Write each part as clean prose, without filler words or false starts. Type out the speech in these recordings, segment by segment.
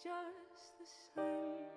just the same.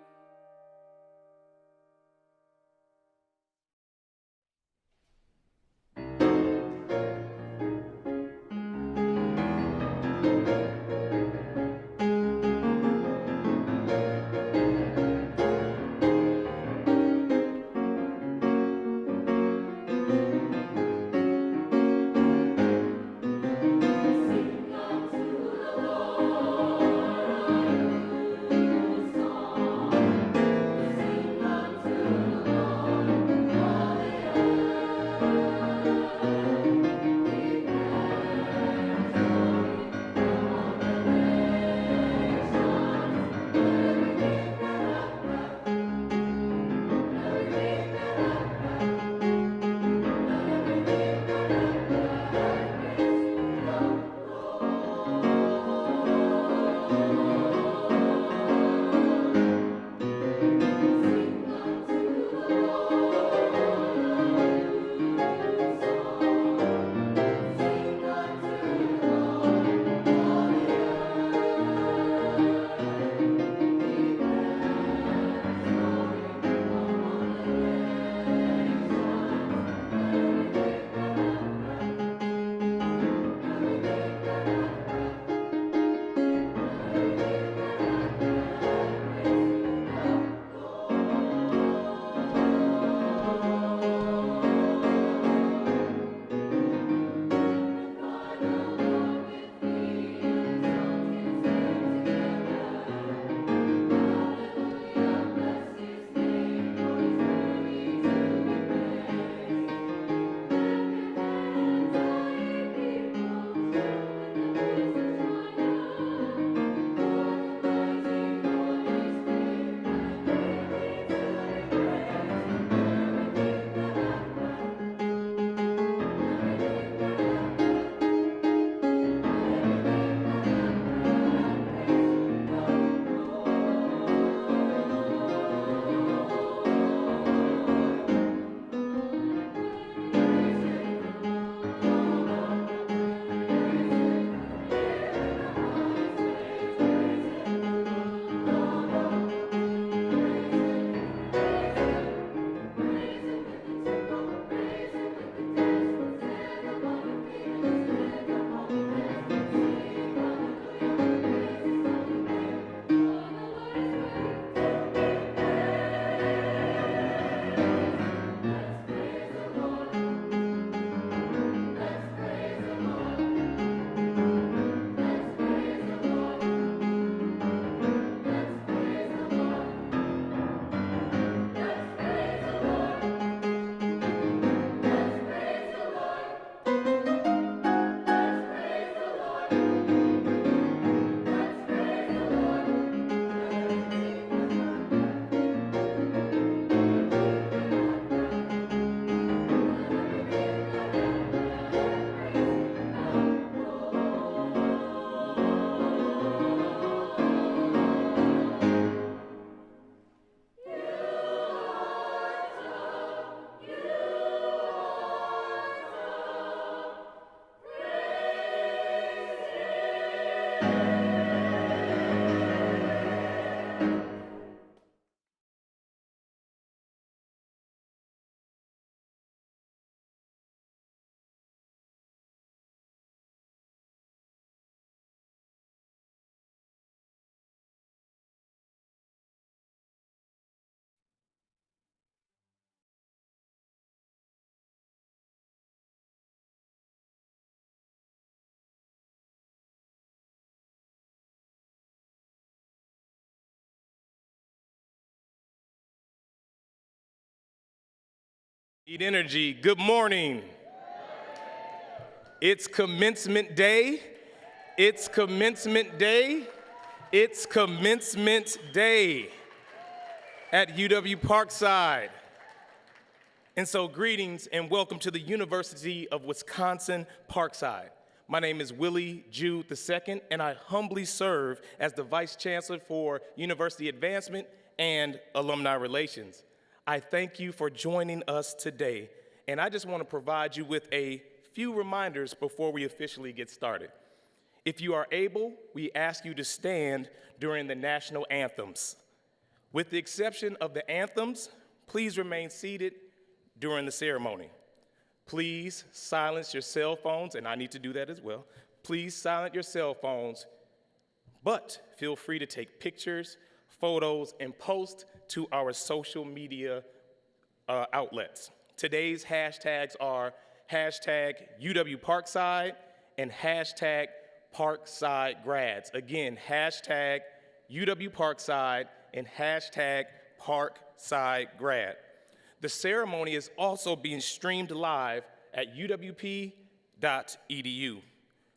Need energy. Good morning. It's commencement day. It's commencement day. It's commencement day at UW-Parkside. And so greetings and welcome to the University of Wisconsin-Parkside. My name is Willie Jude II, and I humbly serve as the Vice Chancellor for University Advancement and Alumni Relations. I thank you for joining us today, and I just want to provide you with a few reminders before we officially get started. If you are able, we ask you to stand during the national anthems. With the exception of the anthems, please remain seated during the ceremony. Please silence your cell phones, and I need to do that as well. Please silence your cell phones, but feel free to take pictures, photos, and post to our social media outlets. Today's hashtags are hashtag UW-Parkside and hashtag Parkside Grads. Again, hashtag UW-Parkside and hashtag Parkside Grad. The ceremony is also being streamed live at uwp.edu.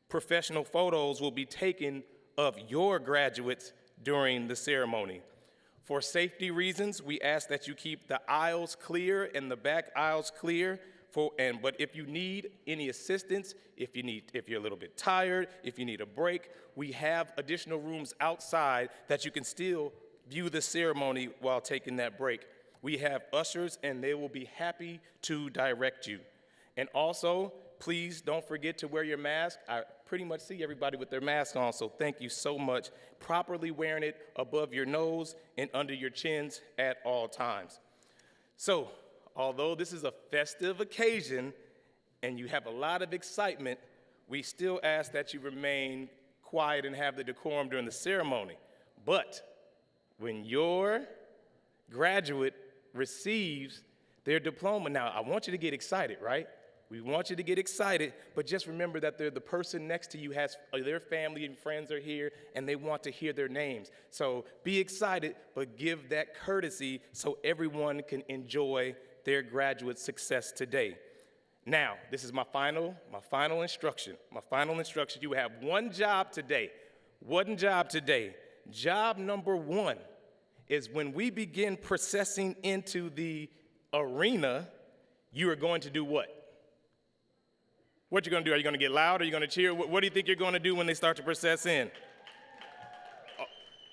Professional photos will be taken of your graduates during the ceremony. For safety reasons, we ask that you keep the aisles clear and the back aisles clear. But if you need any assistance, if you're a little bit tired, if you need a break, we have additional rooms outside that you can still view the ceremony while taking that break. We have ushers, and they will be happy to direct you. And also, please don't forget to wear your mask. I pretty much see everybody with their mask on, so thank you so much. Properly wearing it above your nose and under your chins at all times. So, although this is a festive occasion and you have a lot of excitement, we still ask that you remain quiet and have the decorum during the ceremony. But when your graduate receives their diploma, now I want you to get excited, right? We want you to get excited, but just remember that the person next to you their family and friends are here and they want to hear their names. So be excited, but give that courtesy so everyone can enjoy their graduate success today. Now, this is my final instruction. My final instruction, you have one job today. One job today. Job number one is when we begin processing into the arena, you are going to do what? What you going to do? Are you going to get loud? Are you going to cheer? What do you think you're going to do when they start to process in? Oh,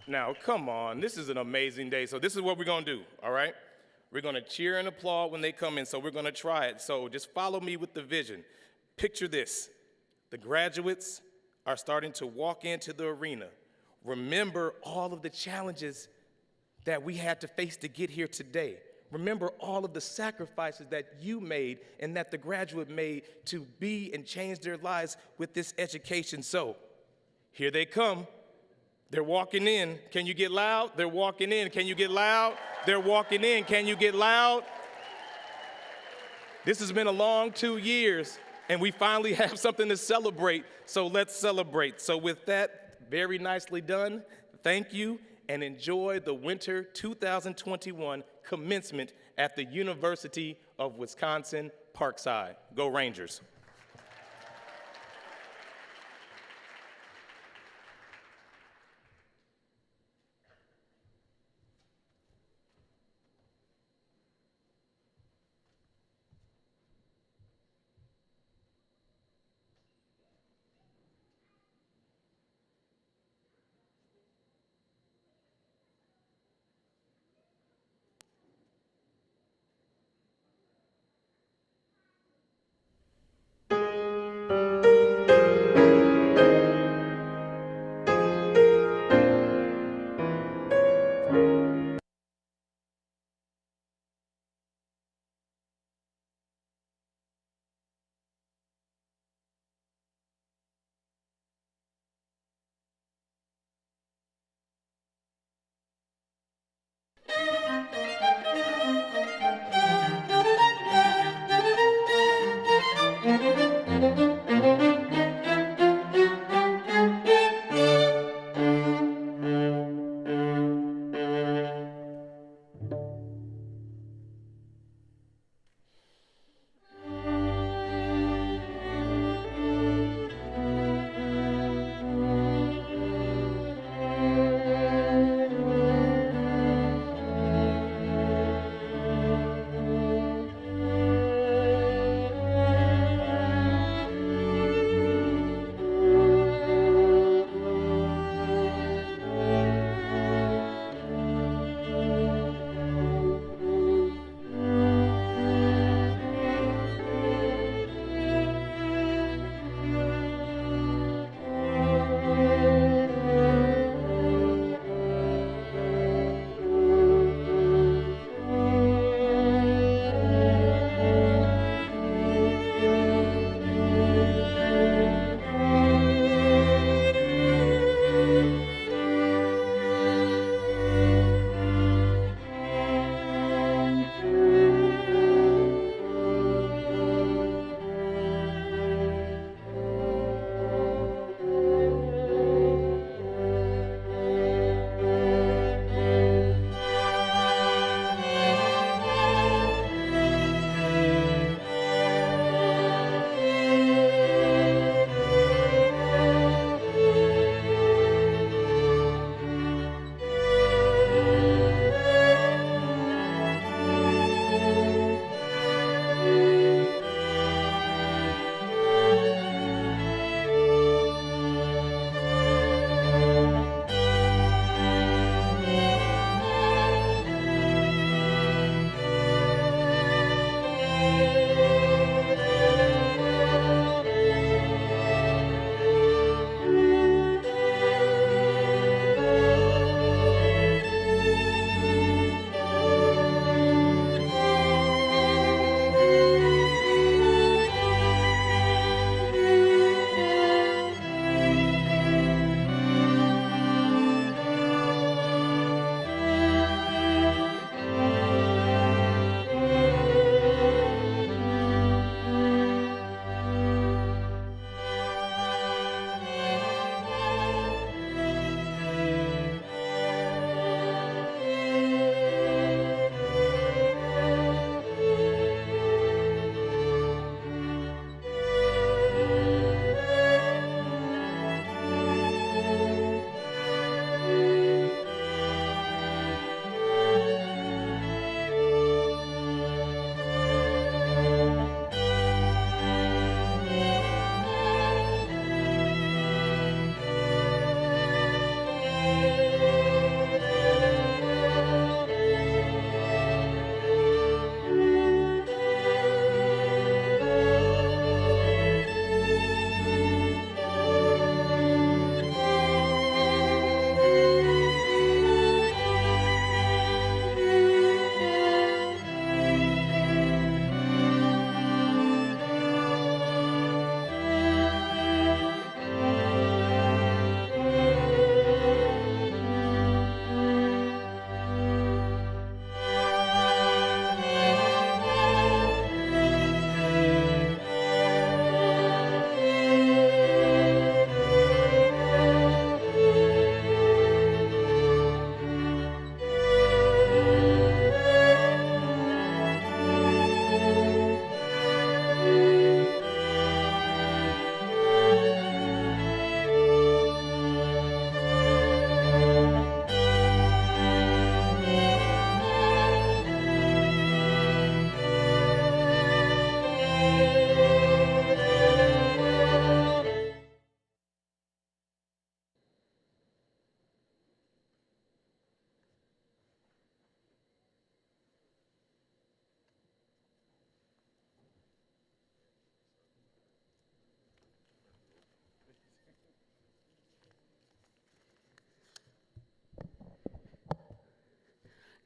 now, come on. This is an amazing day. So this is what we're going to do, all right? We're going to cheer and applaud when they come in, so we're going to try it. So just follow me with the vision. Picture this. The graduates are starting to walk into the arena. Remember all of the challenges that we had to face to get here today. Remember all of the sacrifices that you made and that the graduate made to be and change their lives with this education. So here they come. They're walking in. Can you get loud? They're walking in. Can you get loud? They're walking in. Can you get loud? This has been a long 2 years, and we finally have something to celebrate, so let's celebrate. So with that, very nicely done. Thank you, and enjoy the winter 2021 commencement at the University of Wisconsin-Parkside. Go Rangers.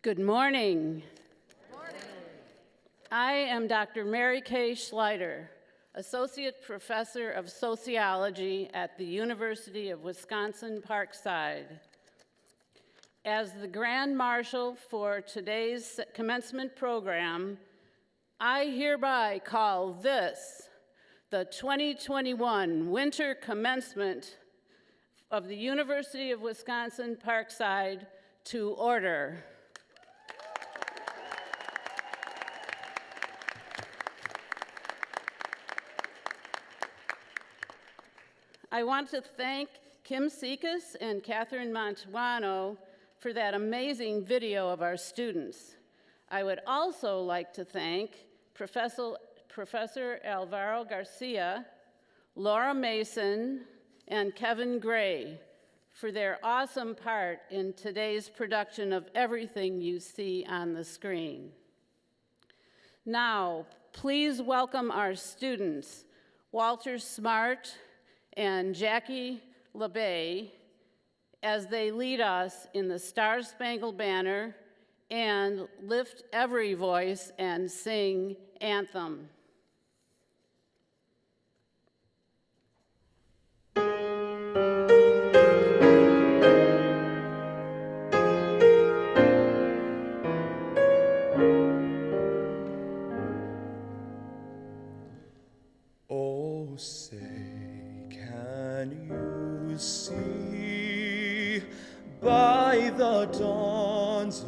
Good morning. I am Dr. Mary Kay Schleider, Associate Professor of Sociology at the University of Wisconsin-Parkside. As the Grand Marshal for today's commencement program, I hereby call this the 2021 Winter Commencement of the University of Wisconsin-Parkside to order. I want to thank Kim Sekas and Catherine Montuano for that amazing video of our students. I would also like to thank Professor Alvaro Garcia, Laura Mason, and Kevin Gray for their awesome part in today's production of everything you see on the screen. Now, please welcome our students, Walter Smart and Jackie LeBay, as they lead us in the Star-Spangled Banner and lift every voice and sing Anthem. Oh, say, can you see by the dawn's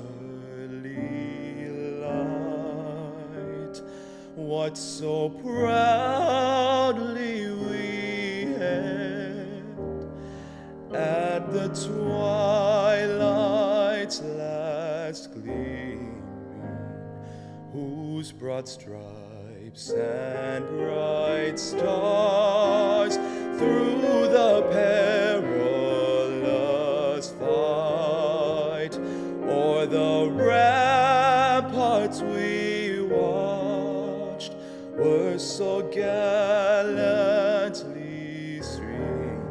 early light what so proudly we hailed at the twilight's last gleaming, whose broad stripes and bright stars through the perilous fight o'er the ramparts we watched were so gallantly streaming,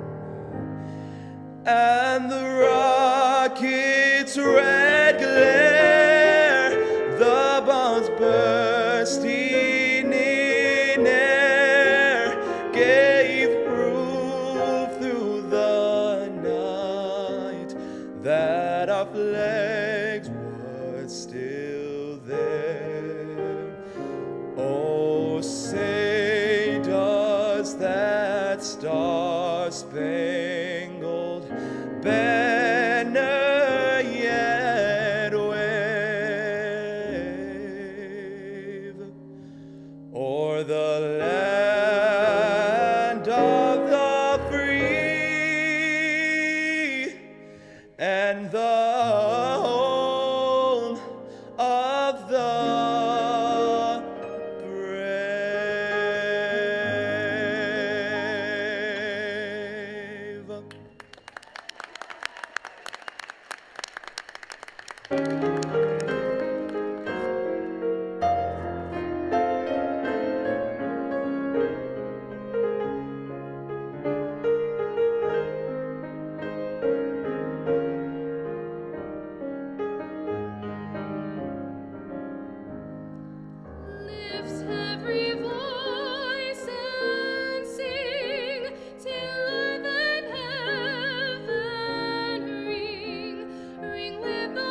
and the rocket's red glare, the bombs bursting in air, gave proof through the night that our flags were still there. Oh, say, does that star-spangled banner yet wave o'er the land of the free and the home of the brave? Lift every voice and sing till earth and heaven ring, ring with the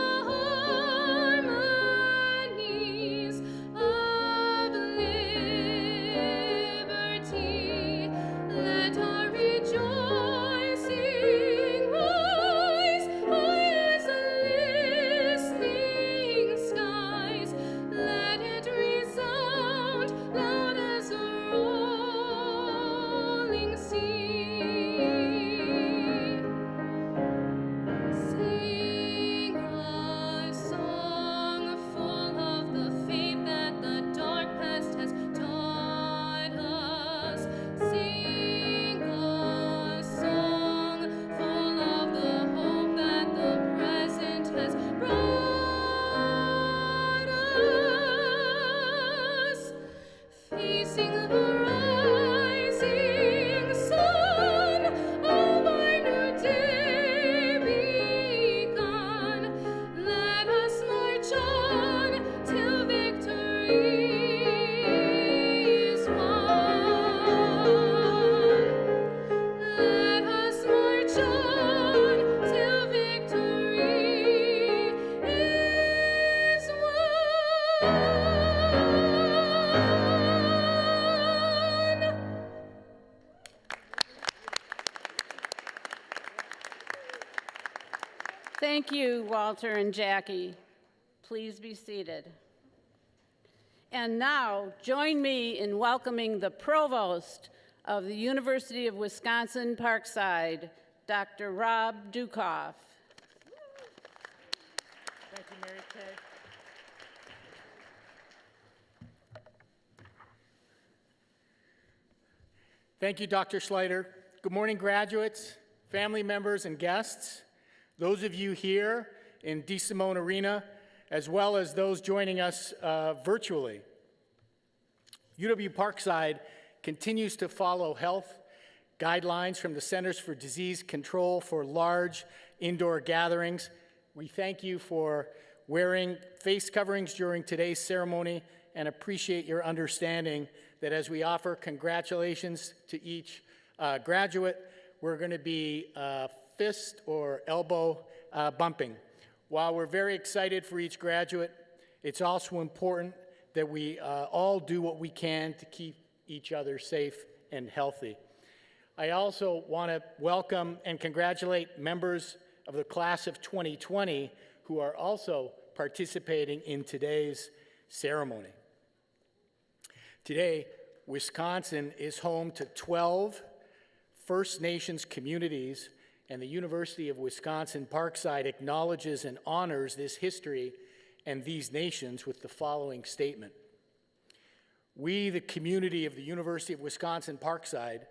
Thank you, Walter and Jackie. Please be seated. And now, join me in welcoming the Provost of the University of Wisconsin-Parkside, Dr. Rob Dukoff. Thank you, Mary Kay. Thank you, Dr. Schleider. Good morning, graduates, family members, and guests. Those of you here in DeSimone Arena, as well as those joining us virtually. UW-Parkside continues to follow health guidelines from the Centers for Disease Control for large indoor gatherings. We thank you for wearing face coverings during today's ceremony and appreciate your understanding that as we offer congratulations to each graduate, we're going to be fist or elbow bumping. While we're very excited for each graduate, it's also important that we all do what we can to keep each other safe and healthy. I also want to welcome and congratulate members of the class of 2020 who are also participating in today's ceremony. Today, Wisconsin is home to 12 First Nations communities, and the University of Wisconsin-Parkside acknowledges and honors this history and these nations with the following statement. We, the community of the University of Wisconsin-Parkside,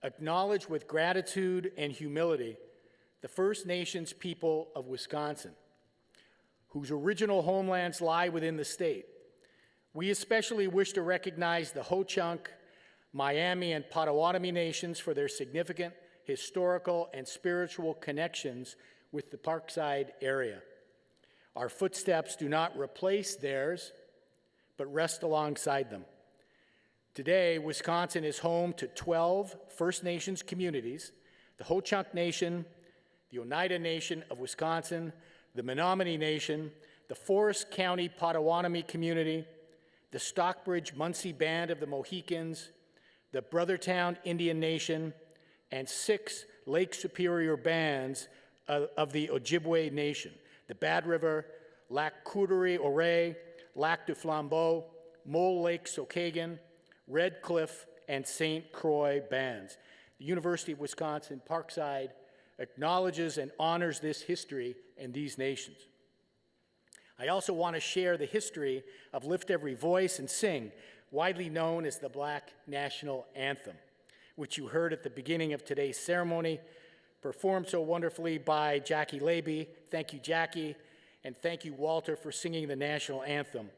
acknowledge with gratitude and humility the First Nations people of Wisconsin, whose original homelands lie within the state. We especially wish to recognize the Ho-Chunk, Miami, and Potawatomi nations for their significant historical and spiritual connections with the Parkside area. Our footsteps do not replace theirs, but rest alongside them. Today, Wisconsin is home to 12 First Nations communities: the Ho-Chunk Nation, the Oneida Nation of Wisconsin, the Menominee Nation, the Forest County Potawatomi Community, the Stockbridge-Munsee Band of the Mohicans, the Brothertown Indian Nation, and 6 Lake Superior bands of the Ojibwe Nation: the Bad River, Lac Courteuil Ouray, Lac du Flambeau, Mole Lake Sokagan, Red Cliff, and St. Croix bands. The University of Wisconsin-Parkside acknowledges and honors this history and these nations. I also want to share the history of Lift Every Voice and Sing, widely known as the Black National Anthem, which you heard at the beginning of today's ceremony, performed so wonderfully by Jackie Laby. Thank you, Jackie, and thank you, Walter, for singing the national anthem.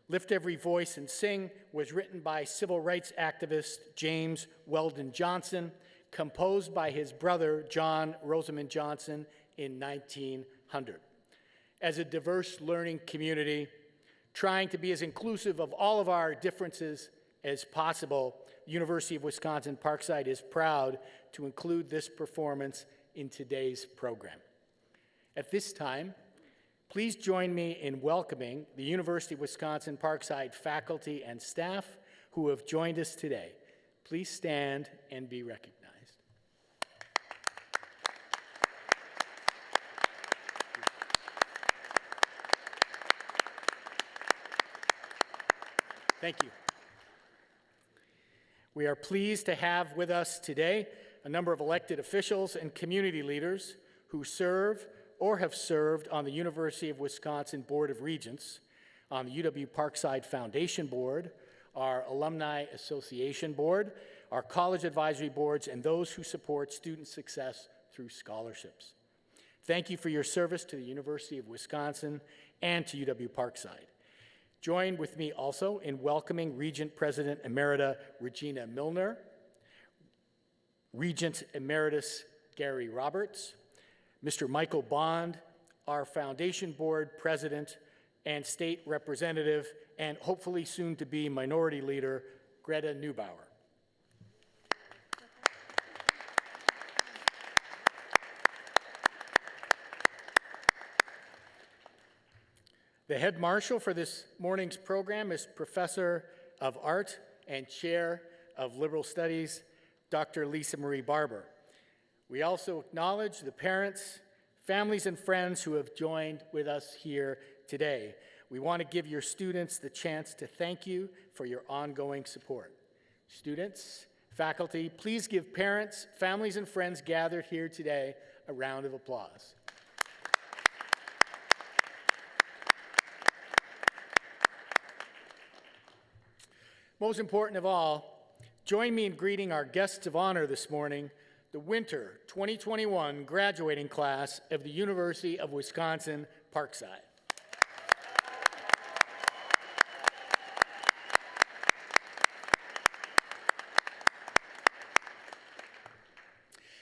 Lift Every Voice and Sing was written by civil rights activist James Weldon Johnson, composed by his brother John Rosamond Johnson in 1900. As a diverse learning community, trying to be as inclusive of all of our differences as possible, the University of Wisconsin-Parkside is proud to include this performance in today's program. At this time, please join me in welcoming the University of Wisconsin-Parkside faculty and staff who have joined us today. Please stand and be recognized. Thank you. We are pleased to have with us today a number of elected officials and community leaders who serve or have served on the University of Wisconsin Board of Regents, on the UW-Parkside Foundation Board, our Alumni Association Board, our college advisory boards, and those who support student success through scholarships. Thank you for your service to the University of Wisconsin and to UW-Parkside. Join with me also in welcoming Regent President Emerita Regina Milner, Regent Emeritus Gary Roberts, Mr. Michael Bond, our Foundation Board President and State Representative, and hopefully soon to be Minority Leader Greta Neubauer. The head marshal for this morning's program is Professor of Art and Chair of Liberal Studies, Dr. Lisa Marie Barber. We also acknowledge the parents, families and friends who have joined with us here today. We want to give your students the chance to thank you for your ongoing support. Students, faculty, please give parents, families, and friends gathered here today a round of applause. Most important of all, join me in greeting our guests of honor this morning, the Winter 2021 graduating class of the University of Wisconsin-Parkside.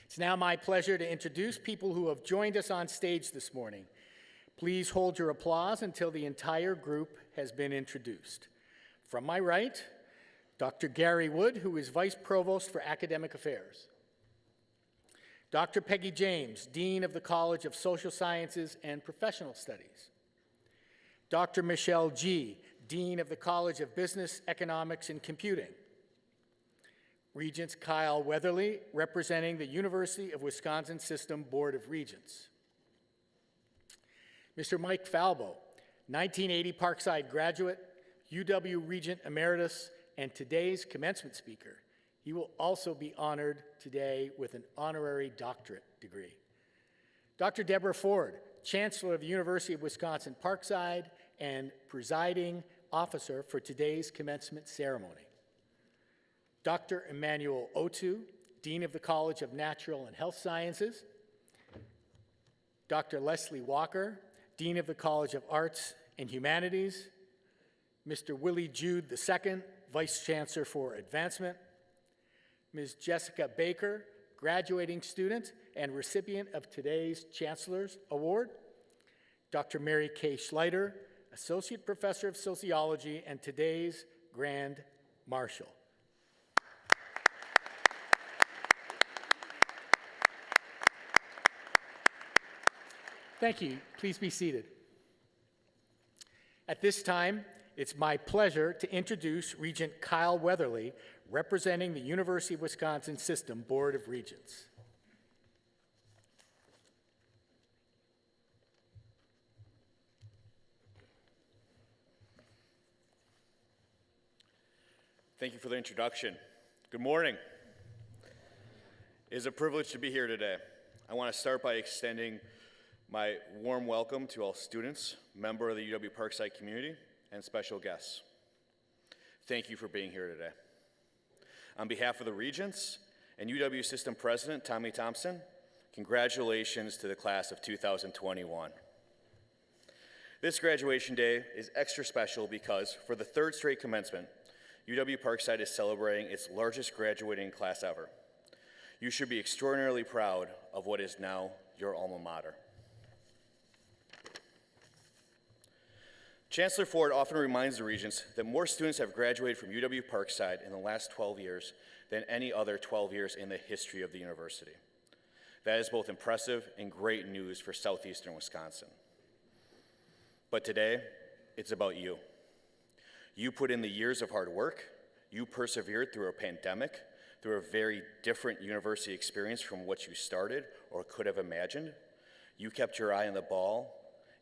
It's now my pleasure to introduce people who have joined us on stage this morning. Please hold your applause until the entire group has been introduced. From my right, Dr. Gary Wood, who is Vice Provost for Academic Affairs. Dr. Peggy James, Dean of the College of Social Sciences and Professional Studies. Dr. Michelle G., Dean of the College of Business, Economics, and Computing. Regents Kyle Weatherly, representing the University of Wisconsin System Board of Regents. Mr. Mike Falbo, 1980 Parkside graduate, UW Regent Emeritus, and today's commencement speaker. He will also be honored today with an honorary doctorate degree. Dr. Deborah Ford, Chancellor of the University of Wisconsin-Parkside and presiding officer for today's commencement ceremony. Dr. Emmanuel Otu, Dean of the College of Natural and Health Sciences. Dr. Leslie Walker, Dean of the College of Arts and Humanities. Mr. Willie Jude II, Vice Chancellor for Advancement. Ms. Jessica Baker, graduating student and recipient of today's Chancellor's Award. Dr. Mary K. Schleiter, Associate Professor of Sociology and today's Grand Marshal. Thank you. Please be seated. At this time, it's my pleasure to introduce Regent Kyle Weatherly, representing the University of Wisconsin System Board of Regents. Thank you for the introduction. Good morning. It is a privilege to be here today. I want to start by extending my warm welcome to all students, members of the UW-Parkside community, and special guests. Thank you for being here today. On behalf of the Regents and UW System President Tommy Thompson, congratulations to the class of 2021. This graduation day is extra special because for the third straight commencement, UW-Parkside is celebrating its largest graduating class ever. You should be extraordinarily proud of what is now your alma mater. Chancellor Ford often reminds the Regents that more students have graduated from UW-Parkside in the last 12 years than any other 12 years in the history of the university. That is both impressive and great news for southeastern Wisconsin. But today, it's about you. You put in the years of hard work, you persevered through a pandemic, through a very different university experience from what you started or could have imagined. You kept your eye on the ball,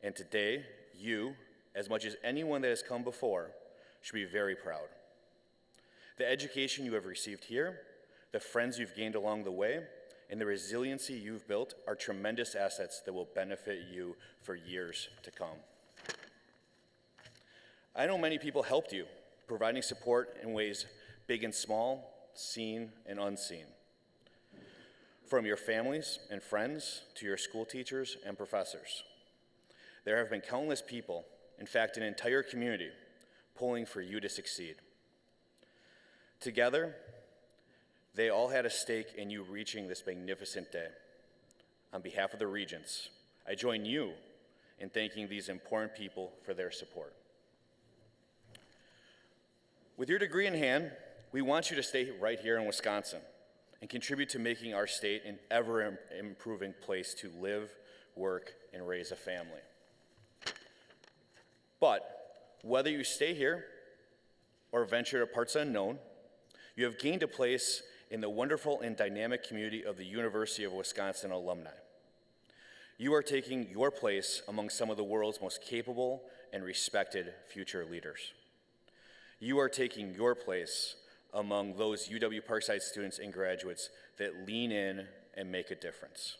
and today, you, as much as anyone that has come before, should be very proud. The education you have received here, the friends you've gained along the way, and the resiliency you've built are tremendous assets that will benefit you for years to come. I know many people helped you, providing support in ways big and small, seen and unseen. From your families and friends to your school teachers and professors. There have been countless people, in fact, an entire community, pulling for you to succeed. Together, they all had a stake in you reaching this magnificent day. On behalf of the Regents, I join you in thanking these important people for their support. With your degree in hand, we want you to stay right here in Wisconsin and contribute to making our state an ever-improving place to live, work, and raise a family. But whether you stay here or venture to parts unknown, you have gained a place in the wonderful and dynamic community of the University of Wisconsin alumni. You are taking your place among some of the world's most capable and respected future leaders. You are taking your place among those UW-Parkside students and graduates that lean in and make a difference.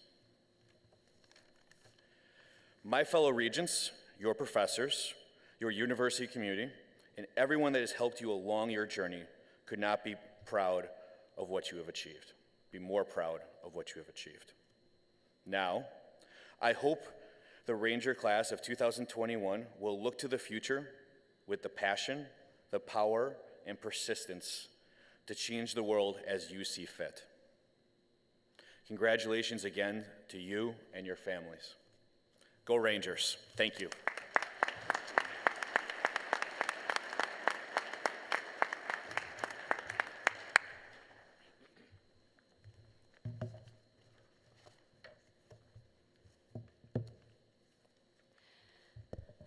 My fellow regents, your professors, your university community, and everyone that has helped you along your journey could not be proud of what you have achieved, be more proud of what you have achieved. Now, I hope the Ranger class of 2021 will look to the future with the passion, the power, and persistence to change the world as you see fit. Congratulations again to you and your families. Go Rangers. Thank you.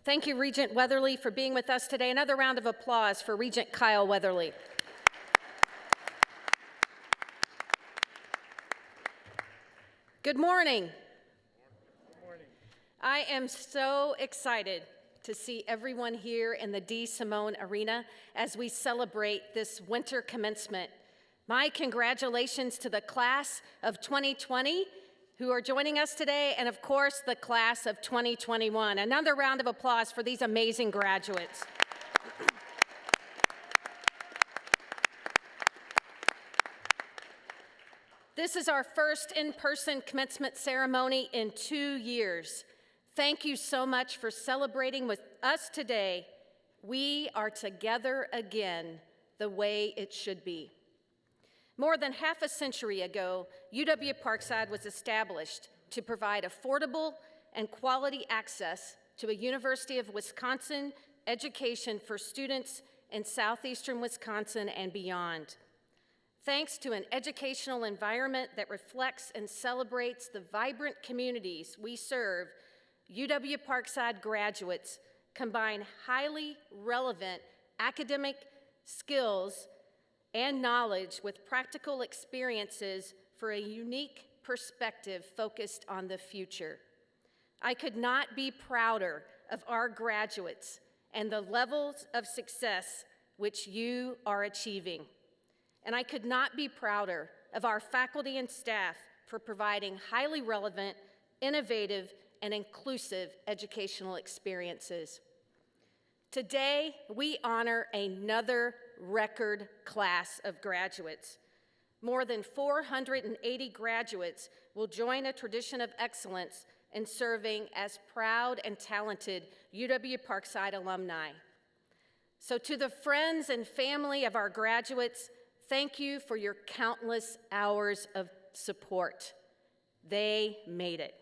Thank you, Regent Weatherly, for being with us today. Another round of applause for Regent Kyle Weatherly. Good morning. Good morning. I am so excited to see everyone here in the D. Simone Arena as we celebrate this winter commencement. My congratulations to the class of 2020 who are joining us today, and of course, the class of 2021. Another round of applause for these amazing graduates. This is our first in-person commencement ceremony in 2 years. Thank you so much for celebrating with us today. We are together again the way it should be. More than half a century ago, UW-Parkside was established to provide affordable and quality access to a University of Wisconsin education for students in southeastern Wisconsin and beyond. Thanks to an educational environment that reflects and celebrates the vibrant communities we serve, UW-Parkside graduates combine highly relevant academic skills and knowledge with practical experiences for a unique perspective focused on the future. I could not be prouder of our graduates and the levels of success which you are achieving. And I could not be prouder of our faculty and staff for providing highly relevant, innovative, and inclusive educational experiences. Today, we honor another record class of graduates. More than 480 graduates will join a tradition of excellence in serving as proud and talented UW-Parkside alumni. So to the friends and family of our graduates, thank you for your countless hours of support. They made it.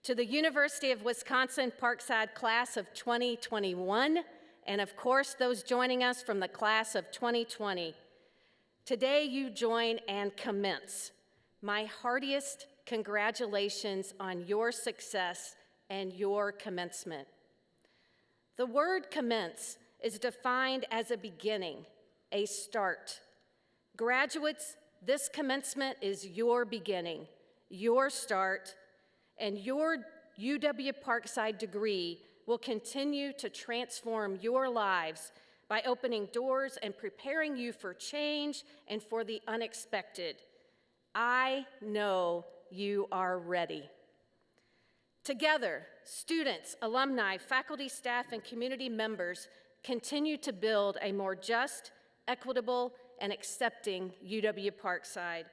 To the University of Wisconsin-Parkside class of 2021, and of course, those joining us from the class of 2020. Today, you join and commence. My heartiest congratulations on your success and your commencement. The word commence is defined as a beginning, a start. Graduates, this commencement is your beginning, your start, and your UW-Parkside degree will continue to transform your lives by opening doors and preparing you for change and for the unexpected. I know you are ready. Together, students, alumni, faculty, staff, and community members continue to build a more just, equitable, and accepting UW-Parkside.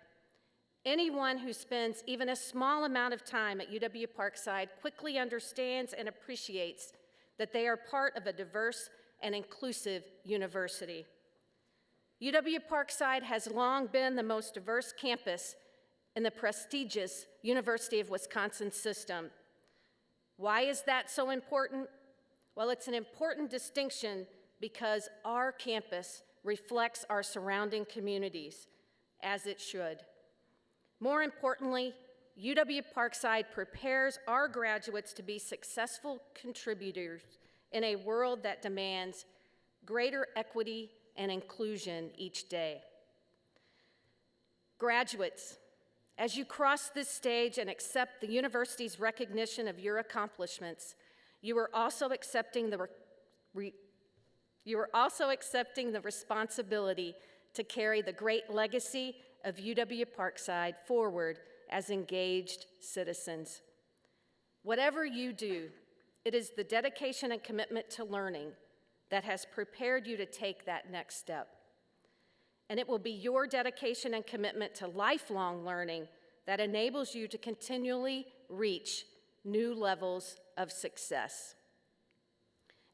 Anyone who spends even a small amount of time at UW-Parkside quickly understands and appreciates that they are part of a diverse and inclusive university. UW-Parkside has long been the most diverse campus in the prestigious University of Wisconsin system. Why is that so important? Well, it's an important distinction because our campus reflects our surrounding communities, as it should. More importantly, UW-Parkside prepares our graduates to be successful contributors in a world that demands greater equity and inclusion each day. Graduates, As you cross this stage and accept the university's recognition of your accomplishments, you are also accepting the responsibility to carry the great legacy of UW-Parkside forward as engaged citizens. Whatever you do, it is the dedication and commitment to learning that has prepared you to take that next step. And it will be your dedication and commitment to lifelong learning that enables you to continually reach new levels of success.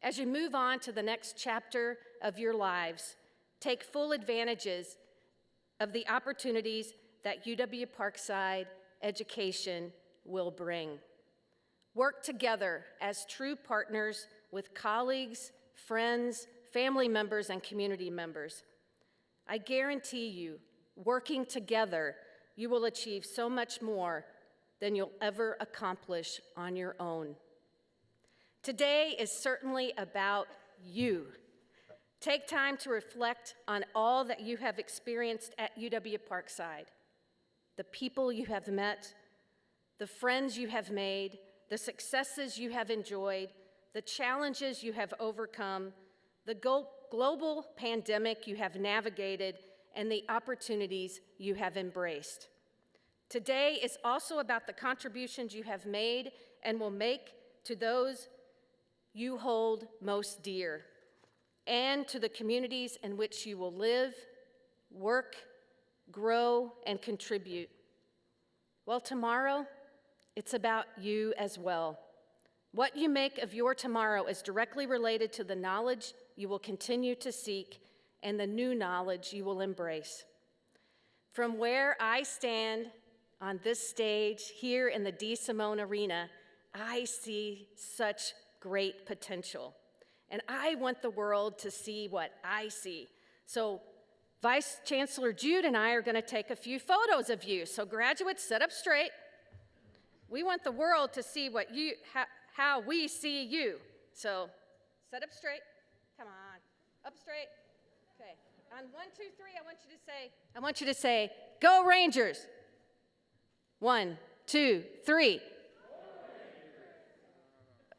As you move on to the next chapter of your lives, take full advantages of the opportunities that UW-Parkside education will bring. Work together as true partners with colleagues, friends, family members, and community members. I guarantee you, working together, you will achieve so much more than you'll ever accomplish on your own. Today is certainly about you. Take time to reflect on all that you have experienced at UW-Parkside, the people you have met, the friends you have made, the successes you have enjoyed, the challenges you have overcome, the global pandemic you have navigated, and the opportunities you have embraced. Today is also about the contributions you have made and will make to those you hold most dear, and to the communities in which you will live, work, grow, and contribute. Well, tomorrow, it's about you as well. What you make of your tomorrow is directly related to the knowledge you will continue to seek and the new knowledge you will embrace. From where I stand on this stage here in the D. Simone Arena, I see such great potential. And I want the world to see what I see. So Vice Chancellor Jude and I are going to take a few photos of you. So graduates, sit up straight. We want the world to see what how we see you. So sit up straight. Come on, up straight. Okay. On 1, 2, 3, I want you to say, "Go Rangers." 1, 2, 3.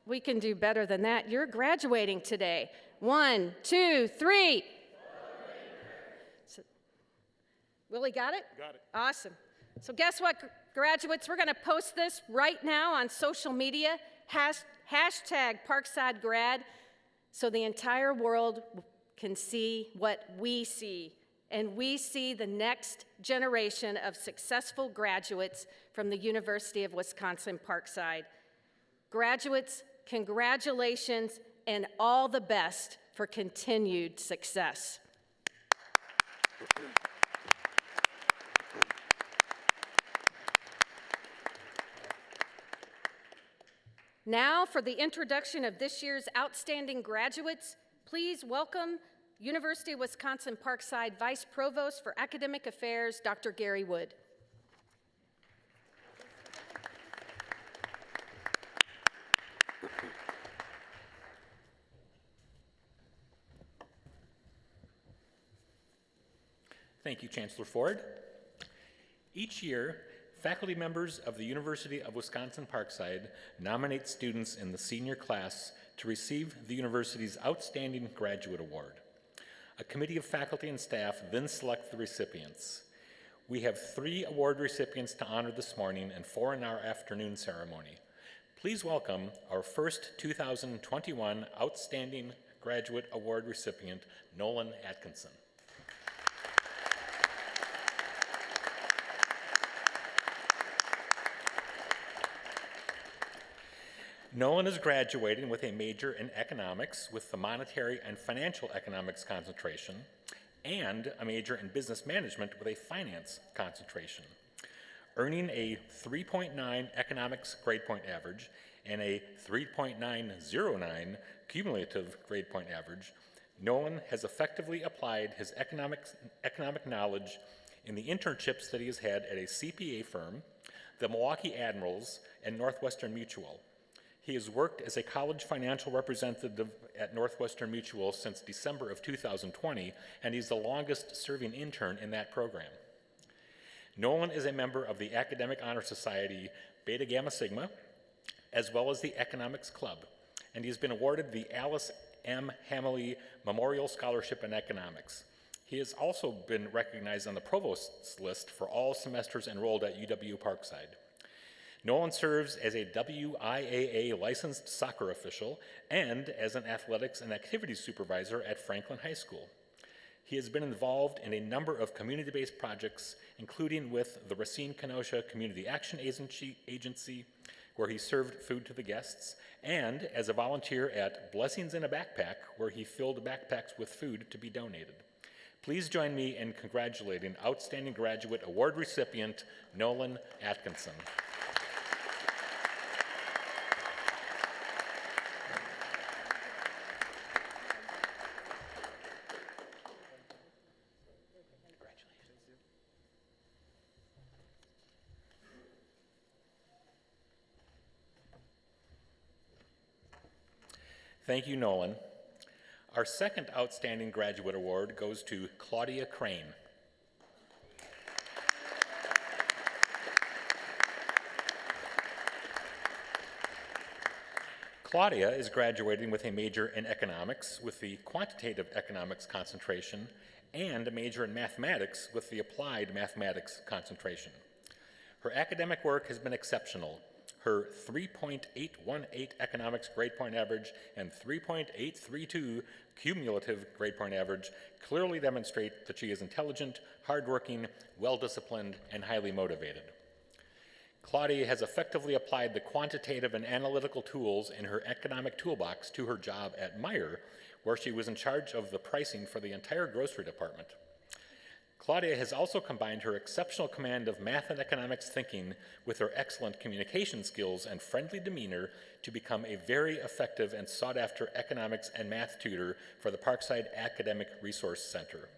We can do better than that. You're graduating today. 1, 2, 3. So, Willie, got it? Got it. Awesome. So guess what, graduates? We're going to post this right now on social media, hashtag #ParksideGrad, so the entire world can see what we see. And we see the next generation of successful graduates from the University of Wisconsin-Parkside. Graduates, congratulations and all the best for continued success. Now for the introduction of this year's outstanding graduates, please welcome University of Wisconsin-Parkside Vice Provost for Academic Affairs, Dr. Gary Wood. Thank you, Chancellor Ford. Each year, faculty members of the University of Wisconsin-Parkside nominate students in the senior class to receive the university's Outstanding Graduate Award. A committee of faculty and staff then select the recipients. We have 3 award recipients to honor this morning and 4 in our afternoon ceremony. Please welcome our first 2021 Outstanding Graduate Award recipient, Nolan Atkinson. Nolan is graduating with a major in economics with the monetary and financial economics concentration and a major in business management with a finance concentration. Earning a 3.9 economics grade point average and a 3.909 cumulative grade point average, Nolan has effectively applied his economic knowledge in the internships that he has had at a CPA firm, the Milwaukee Admirals, and Northwestern Mutual. He has worked as a college financial representative at Northwestern Mutual since December of 2020, and he's the longest serving intern in that program. Nolan is a member of the Academic Honor Society Beta Gamma Sigma, as well as the Economics Club, and he's been awarded the Alice M. Hamley Memorial Scholarship in Economics. He has also been recognized on the Provost's list for all semesters enrolled at UW-Parkside. Nolan serves as a WIAA licensed soccer official and as an athletics and activities supervisor at Franklin High School. He has been involved in a number of community-based projects, including with the Racine Kenosha Community Action Agency, where he served food to the guests, and as a volunteer at Blessings in a Backpack, where he filled backpacks with food to be donated. Please join me in congratulating Outstanding Graduate Award recipient Nolan Atkinson. Thank you, Nolan. Our second Outstanding Graduate Award goes to Claudia Crane. Claudia is graduating with a major in economics with the quantitative economics concentration and a major in mathematics with the applied mathematics concentration. Her academic work has been exceptional. Her 3.818 economics grade point average and 3.832 cumulative grade point average clearly demonstrate that she is intelligent, hardworking, well-disciplined, and highly motivated. Claudia has effectively applied the quantitative and analytical tools in her economic toolbox to her job at Meijer, where she was in charge of the pricing for the entire grocery department. Claudia has also combined her exceptional command of math and economics thinking with her excellent communication skills and friendly demeanor to become a very effective and sought-after economics and math tutor for the Parkside Academic Resource Center.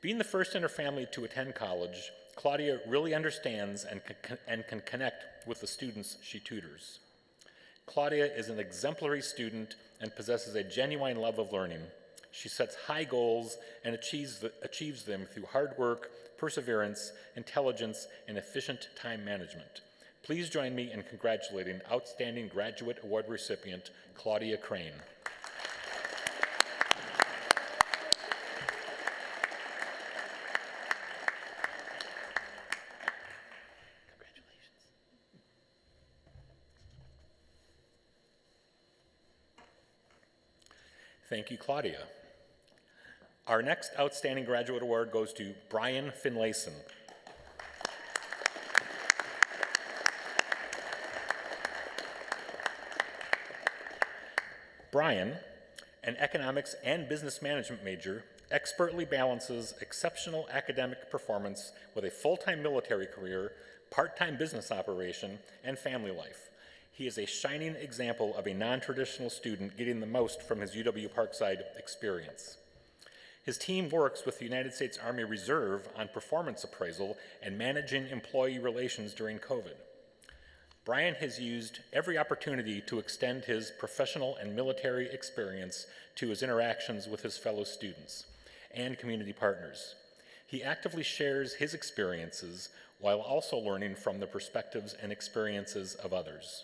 Being the first in her family to attend college, Claudia really understands and can connect with the students she tutors. Claudia is an exemplary student and possesses a genuine love of learning. She sets high goals and achieves them through hard work, perseverance, intelligence, and efficient time management. Please join me in congratulating Outstanding Graduate Award recipient Claudia Crane. Thank you, Claudia. Our next Outstanding Graduate Award goes to Brian Finlayson. Brian, an economics and business management major, expertly balances exceptional academic performance with a full-time military career, part-time business operation, and family life. He is a shining example of a non-traditional student getting the most from his UW-Parkside experience. His team works with the United States Army Reserve on performance appraisal and managing employee relations during COVID. Brian has used every opportunity to extend his professional and military experience to his interactions with his fellow students and community partners. He actively shares his experiences while also learning from the perspectives and experiences of others.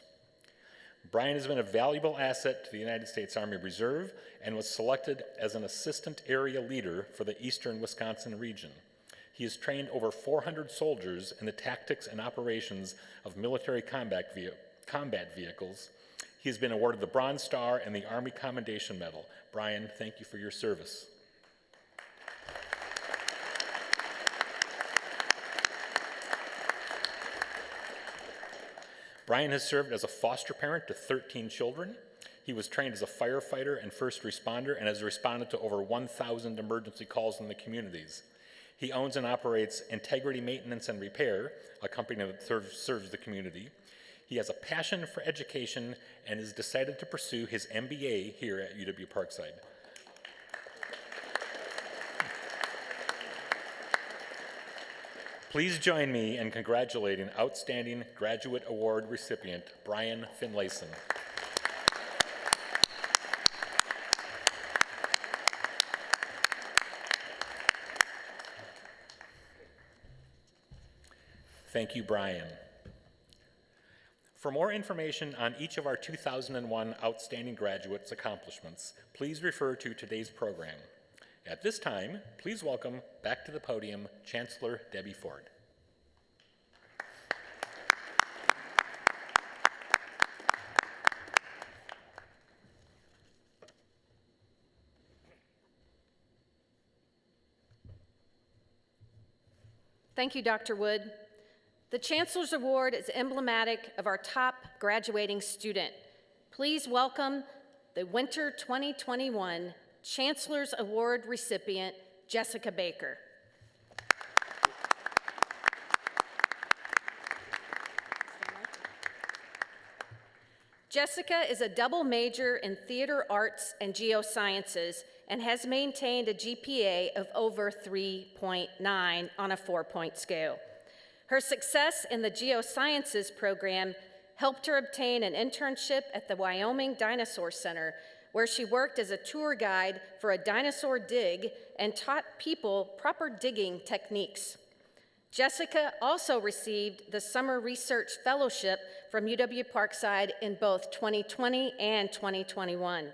Brian has been a valuable asset to the United States Army Reserve and was selected as an assistant area leader for the Eastern Wisconsin region. He has trained over 400 soldiers in the tactics and operations of military combat vehicles. He has been awarded the Bronze Star and the Army Commendation Medal. Brian, thank you for your service. Brian has served as a foster parent to 13 children. He was trained as a firefighter and first responder and has responded to over 1,000 emergency calls in the communities. He owns and operates Integrity Maintenance and Repair, a company that serves the community. He has a passion for education and has decided to pursue his MBA here at UW-Parkside. Please join me in congratulating Outstanding Graduate Award recipient Brian Finlayson. Thank you, Brian. For more information on each of our 2001 Outstanding Graduates' accomplishments, please refer to today's program. At this time, please welcome back to the podium Chancellor Debbie Ford. Thank you, Dr. Wood. The Chancellor's Award is emblematic of our top graduating student. Please welcome the Winter 2021 Chancellor's Award recipient, Jessica Baker. Jessica is a double major in theater arts and geosciences and has maintained a GPA of over 3.9 on a 4-point scale. Her success in the geosciences program helped her obtain an internship at the Wyoming Dinosaur Center, where she worked as a tour guide for a dinosaur dig and taught people proper digging techniques. Jessica also received the Summer Research Fellowship from UW-Parkside in both 2020 and 2021,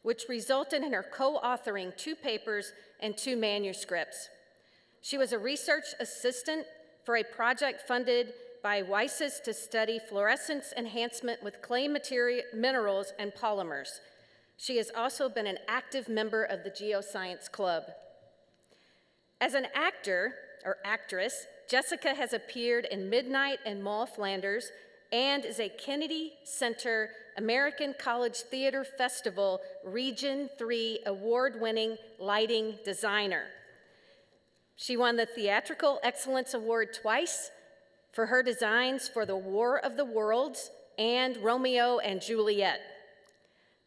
which resulted in her co-authoring 2 papers and 2 manuscripts. She was a research assistant for a project funded by WISES to study fluorescence enhancement with clay minerals and polymers. She has also been an active member of the Geoscience Club. As an actor or actress, Jessica has appeared in Midnight and Mall Flanders and is a Kennedy Center American College Theater Festival Region 3 award-winning lighting designer. She won the Theatrical Excellence Award twice for her designs for The War of the Worlds and Romeo and Juliet.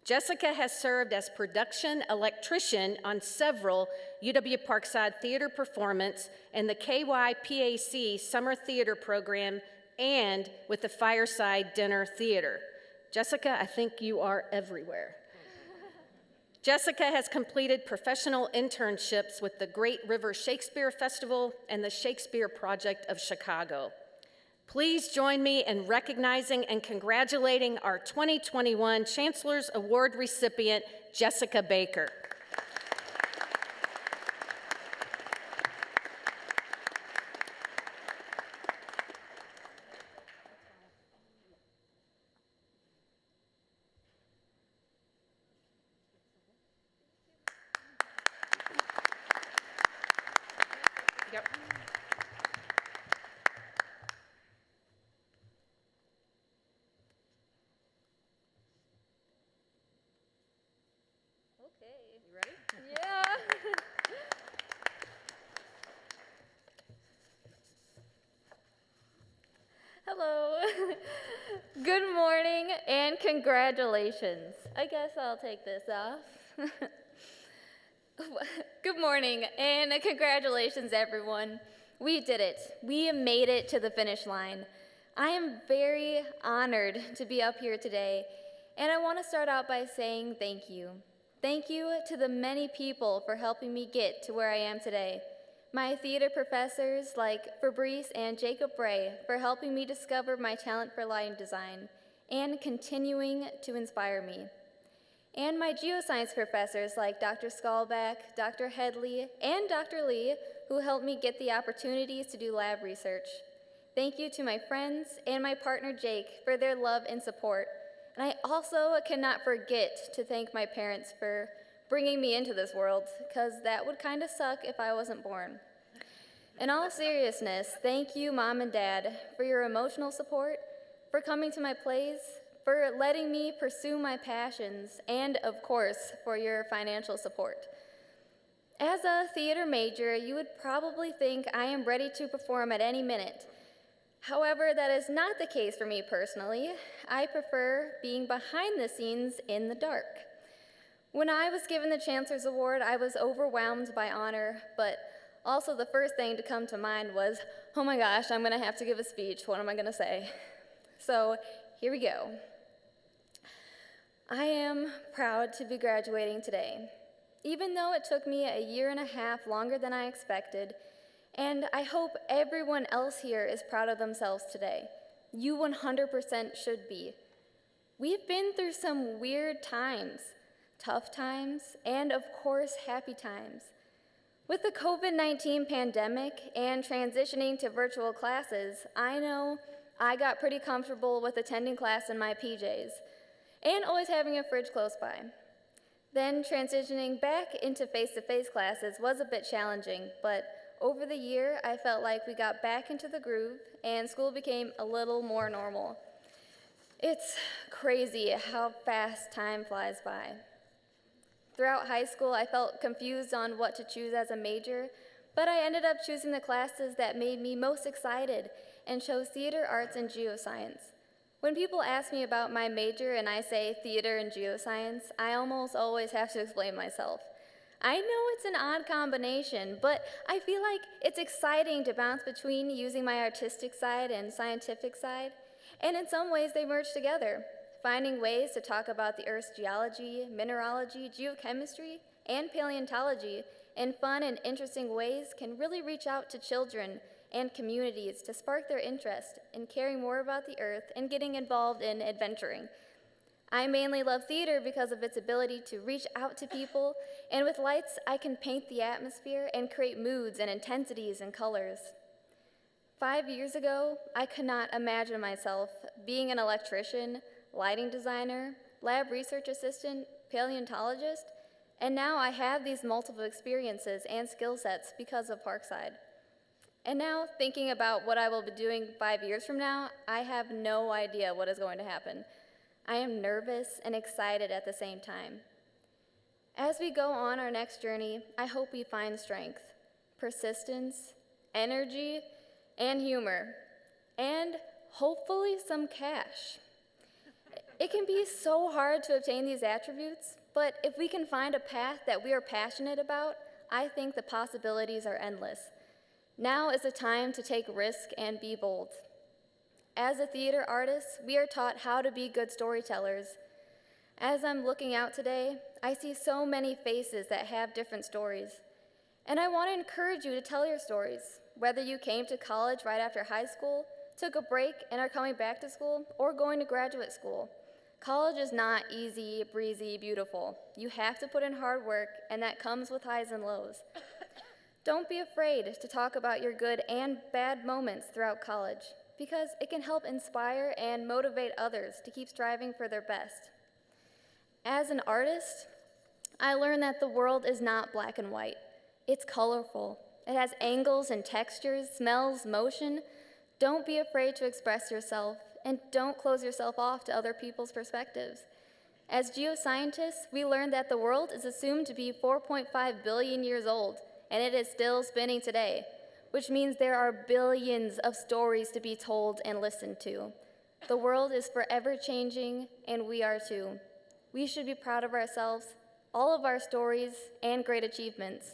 Jessica has served as production electrician on several UW-Parkside theater performances in the KYPAC Summer Theater Program and with the Fireside Dinner Theater. Jessica, I think you are everywhere. Jessica has completed professional internships with the Great River Shakespeare Festival and the Shakespeare Project of Chicago. Please join me in recognizing and congratulating our 2021 Chancellor's Award recipient, Jessica Baker. Yep. Okay. You ready? Yeah. Hello. Good morning and congratulations. I guess I'll take this off. Good morning and congratulations, everyone. We did it. We made it to the finish line. I am very honored to be up here today, and I want to start out by saying thank you. Thank you to the many people for helping me get to where I am today. My theater professors like Fabrice and Jacob Bray for helping me discover my talent for lighting design and continuing to inspire me. And my geoscience professors like Dr. Skalback, Dr. Headley, and Dr. Lee, who helped me get the opportunities to do lab research. Thank you to my friends and my partner Jake for their love and support. And I also cannot forget to thank my parents for bringing me into this world, because that would kind of suck if I wasn't born. In all seriousness, thank you, Mom and Dad, for your emotional support, for coming to my plays, for letting me pursue my passions, and of course, for your financial support. As a theater major, you would probably think I am ready to perform at any minute. However, that is not the case for me personally. I prefer being behind the scenes in the dark. When I was given the Chancellor's Award, I was overwhelmed by honor, but also the first thing to come to mind was, oh my gosh, I'm gonna have to give a speech. What am I gonna say? So here we go. I am proud to be graduating today. Even though it took me a year and a half longer than I expected, And I hope everyone else here is proud of themselves today. You 100% should be. We've been through some weird times, tough times, and of course, happy times. With the COVID-19 pandemic and transitioning to virtual classes, I know I got pretty comfortable with attending class in my PJs and always having a fridge close by. Then transitioning back into face-to-face classes was a bit challenging, but over the year, I felt like we got back into the groove and school became a little more normal. It's crazy how fast time flies by. Throughout high school, I felt confused on what to choose as a major, but I ended up choosing the classes that made me most excited and chose theater, arts, and geoscience. When people ask me about my major and I say theater and geoscience, I almost always have to explain myself. I know it's an odd combination, but I feel like it's exciting to bounce between using my artistic side and scientific side, and in some ways they merge together. Finding ways to talk about the Earth's geology, mineralogy, geochemistry, and paleontology in fun and interesting ways can really reach out to children and communities to spark their interest in caring more about the Earth and getting involved in adventuring. I mainly love theater because of its ability to reach out to people, and with lights, I can paint the atmosphere and create moods and intensities and colors. 5 years ago, I could not imagine myself being an electrician, lighting designer, lab research assistant, paleontologist, and now I have these multiple experiences and skill sets because of Parkside. And now, thinking about what I will be doing 5 years from now, I have no idea what is going to happen. I am nervous and excited at the same time. As we go on our next journey, I hope we find strength, persistence, energy, and humor, and hopefully some cash. It can be so hard to obtain these attributes, but if we can find a path that we are passionate about, I think the possibilities are endless. Now is the time to take risk and be bold. As a theater artist, we are taught how to be good storytellers. As I'm looking out today, I see so many faces that have different stories. And I want to encourage you to tell your stories, whether you came to college right after high school, took a break and are coming back to school, or going to graduate school. College is not easy, breezy, beautiful. You have to put in hard work, and that comes with highs and lows. Don't be afraid to talk about your good and bad moments throughout college, because it can help inspire and motivate others to keep striving for their best. As an artist, I learned that the world is not black and white. It's colorful. It has angles and textures, smells, motion. Don't be afraid to express yourself, and don't close yourself off to other people's perspectives. As geoscientists, we learned that the world is assumed to be 4.5 billion years old, and it is still spinning today, which means there are billions of stories to be told and listened to. The world is forever changing, and we are too. We should be proud of ourselves, all of our stories, and great achievements.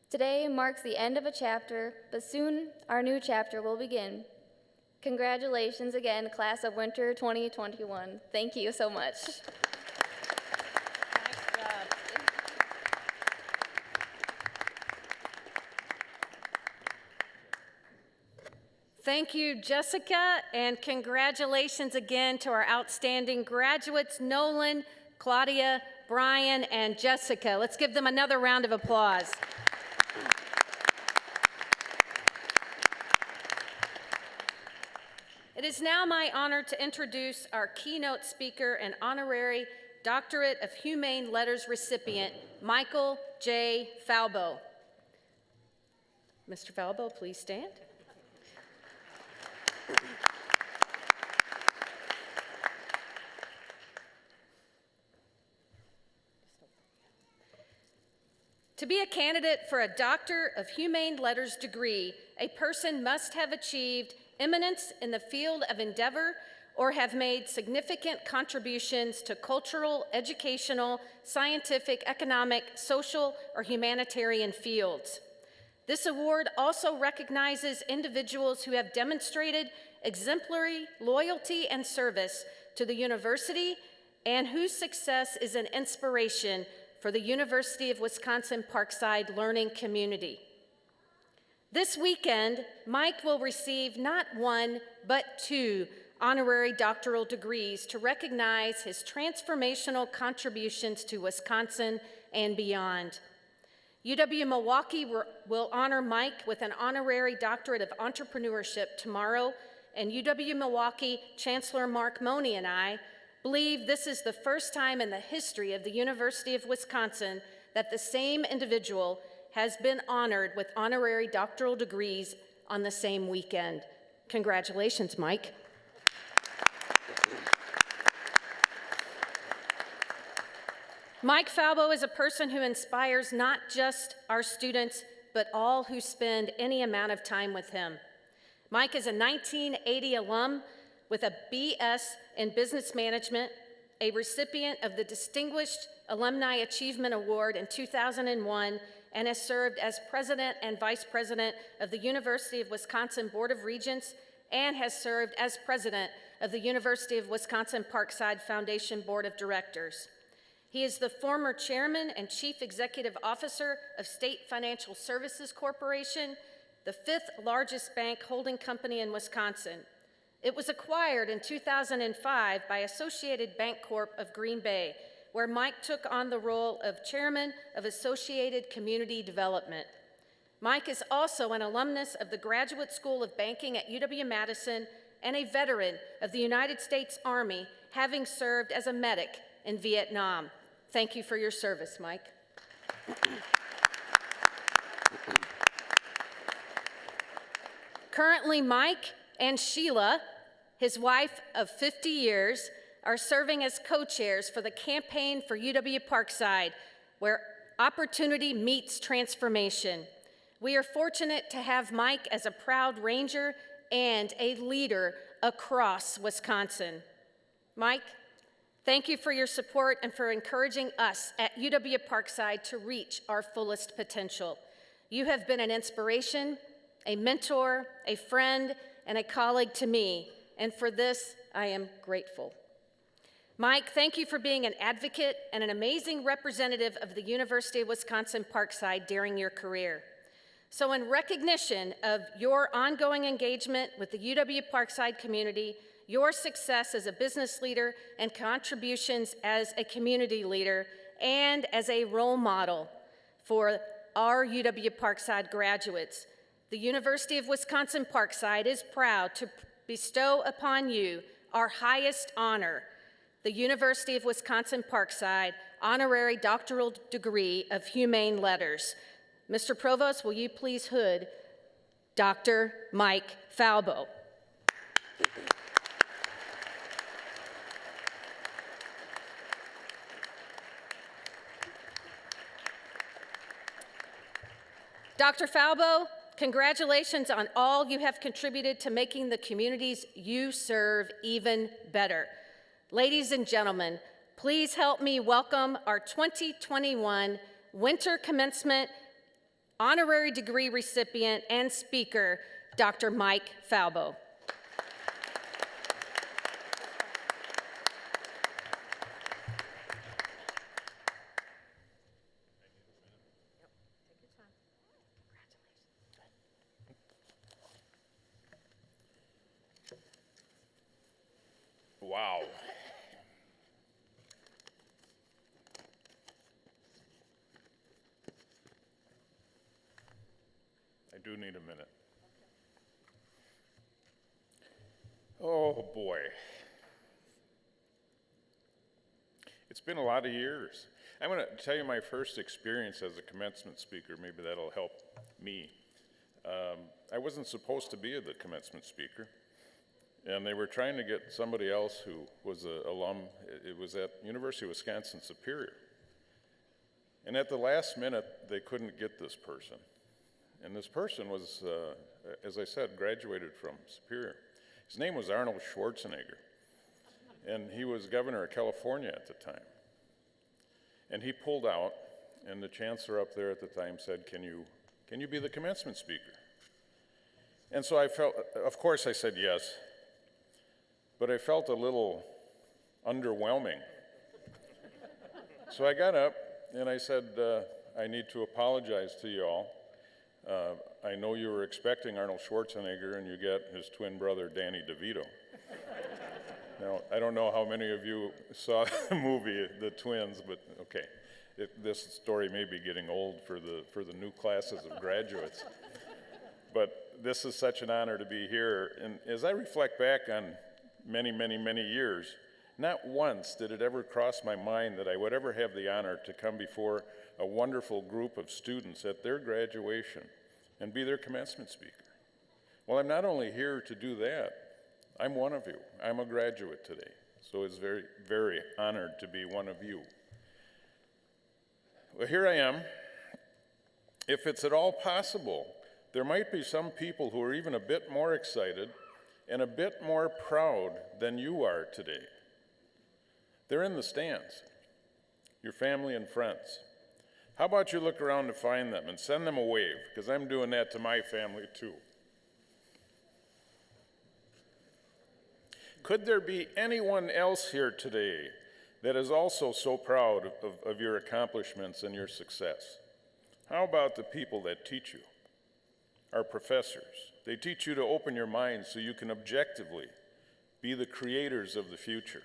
Today marks the end of a chapter, but soon our new chapter will begin. Congratulations again, class of winter 2021. Thank you so much. Thank you, Jessica, and congratulations again to our outstanding graduates, Nolan, Claudia, Brian, and Jessica. Let's give them another round of applause. It is now my honor to introduce our keynote speaker and honorary Doctorate of Humane Letters recipient, Michael J. Falbo. Mr. Falbo, please stand. To be a candidate for a Doctor of Humane Letters degree, a person must have achieved eminence in the field of endeavor or have made significant contributions to cultural, educational, scientific, economic, social, or humanitarian fields. This award also recognizes individuals who have demonstrated exemplary loyalty and service to the university and whose success is an inspiration for the University of Wisconsin-Parkside learning community. This weekend, Mike will receive not one, but 2 honorary doctoral degrees to recognize his transformational contributions to Wisconsin and beyond. UW-Milwaukee will honor Mike with an honorary doctorate of entrepreneurship tomorrow, and UW-Milwaukee Chancellor Mark Money and I believe this is the first time in the history of the University of Wisconsin that the same individual has been honored with honorary doctoral degrees on the same weekend. Congratulations, Mike. Mike Falbo is a person who inspires not just our students, but all who spend any amount of time with him. Mike is a 1980 alum with a BS in Business Management, a recipient of the Distinguished Alumni Achievement Award in 2001, and has served as President and Vice President of the University of Wisconsin Board of Regents, and has served as President of the University of Wisconsin-Parkside Foundation Board of Directors. He is the former Chairman and Chief Executive Officer of State Financial Services Corporation, the 5th largest bank holding company in Wisconsin. It was acquired in 2005 by Associated Bank Corp of Green Bay, where Mike took on the role of Chairman of Associated Community Development. Mike is also an alumnus of the Graduate School of Banking at UW-Madison and a veteran of the United States Army, having served as a medic in Vietnam. Thank you for your service, Mike. Currently, Mike and Sheila, his wife of 50 years, are serving as co-chairs for the Campaign for UW-Parkside, where opportunity meets transformation. We are fortunate to have Mike as a proud Ranger and a leader across Wisconsin. Mike, thank you for your support and for encouraging us at UW-Parkside to reach our fullest potential. You have been an inspiration, a mentor, a friend, and a colleague to me, and for this, I am grateful. Mike, thank you for being an advocate and an amazing representative of the University of Wisconsin-Parkside during your career. So in recognition of your ongoing engagement with the UW-Parkside community, your success as a business leader, and contributions as a community leader, and as a role model for our UW-Parkside graduates, the University of Wisconsin-Parkside is proud to bestow upon you our highest honor, the University of Wisconsin-Parkside Honorary Doctoral Degree of Humane Letters. Mr. Provost, will you please hood Dr. Mike Falbo? Dr. Falbo, congratulations on all you have contributed to making the communities you serve even better. Ladies and gentlemen, please help me welcome our 2021 Winter Commencement Honorary Degree recipient and speaker, Dr. Mike Falbo. Wow. I do need a minute. Oh boy. It's been a lot of years. I'm going to tell you my first experience as a commencement speaker. Maybe that'll help me. I wasn't supposed to be the commencement speaker. And they were trying to get somebody else who was an alum. It was at University of Wisconsin Superior. And at the last minute, they couldn't get this person. And this person was, as I said, graduated from Superior. His name was Arnold Schwarzenegger. And he was governor of California at the time. And he pulled out, and the chancellor up there at the time said, can you be the commencement speaker? And so I felt, of course I said yes. But I felt a little underwhelming. So I got up and I said, I need to apologize to you all. I know you were expecting Arnold Schwarzenegger and you get his twin brother, Danny DeVito. Now, I don't know how many of you saw the movie, The Twins, but okay. This story may be getting old for the new classes of graduates. But this is such an honor to be here. And as I reflect back on many, many, many years, not once did it ever cross my mind that I would ever have the honor to come before a wonderful group of students at their graduation and be their commencement speaker. Well, I'm not only here to do that, I'm one of you. I'm a graduate today, so it's very, very honored to be one of you. Well, here I am. If it's at all possible, there might be some people who are even a bit more excited and a bit more proud than you are today. They're in the stands, your family and friends. How about you look around to find them and send them a wave, because I'm doing that to my family too. Could there be anyone else here today that is also so proud of your accomplishments and your success? How about the people that teach you? Our professors. They teach you to open your mind so you can objectively be the creators of the future.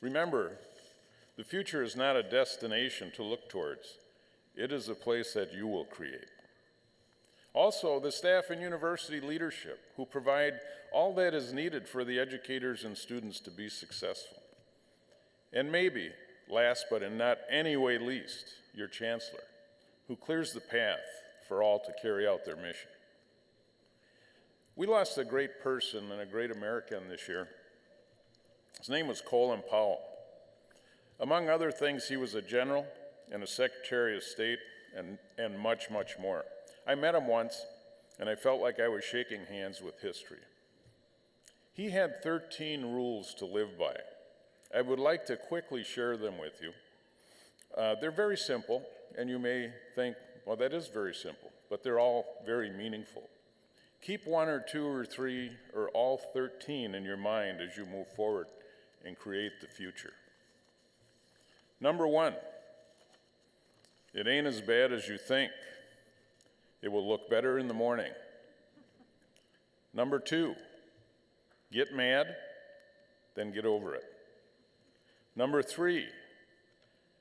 Remember, the future is not a destination to look towards. It is a place that you will create. Also, the staff and university leadership who provide all that is needed for the educators and students to be successful. And maybe, last but in not any way least, your chancellor, who clears the path for all to carry out their mission. We lost a great person and a great American this year. His name was Colin Powell. Among other things, he was a general and a Secretary of State and much, much more. I met him once, and I felt like I was shaking hands with history. He had 13 rules to live by. I would like to quickly share them with you. They're very simple, and you may think, well, that is very simple, but they're all very meaningful. Keep one or two or three or all 13 in your mind as you move forward and create the future. Number one, it ain't as bad as you think. It will look better in the morning. Number two, get mad, then get over it. Number three,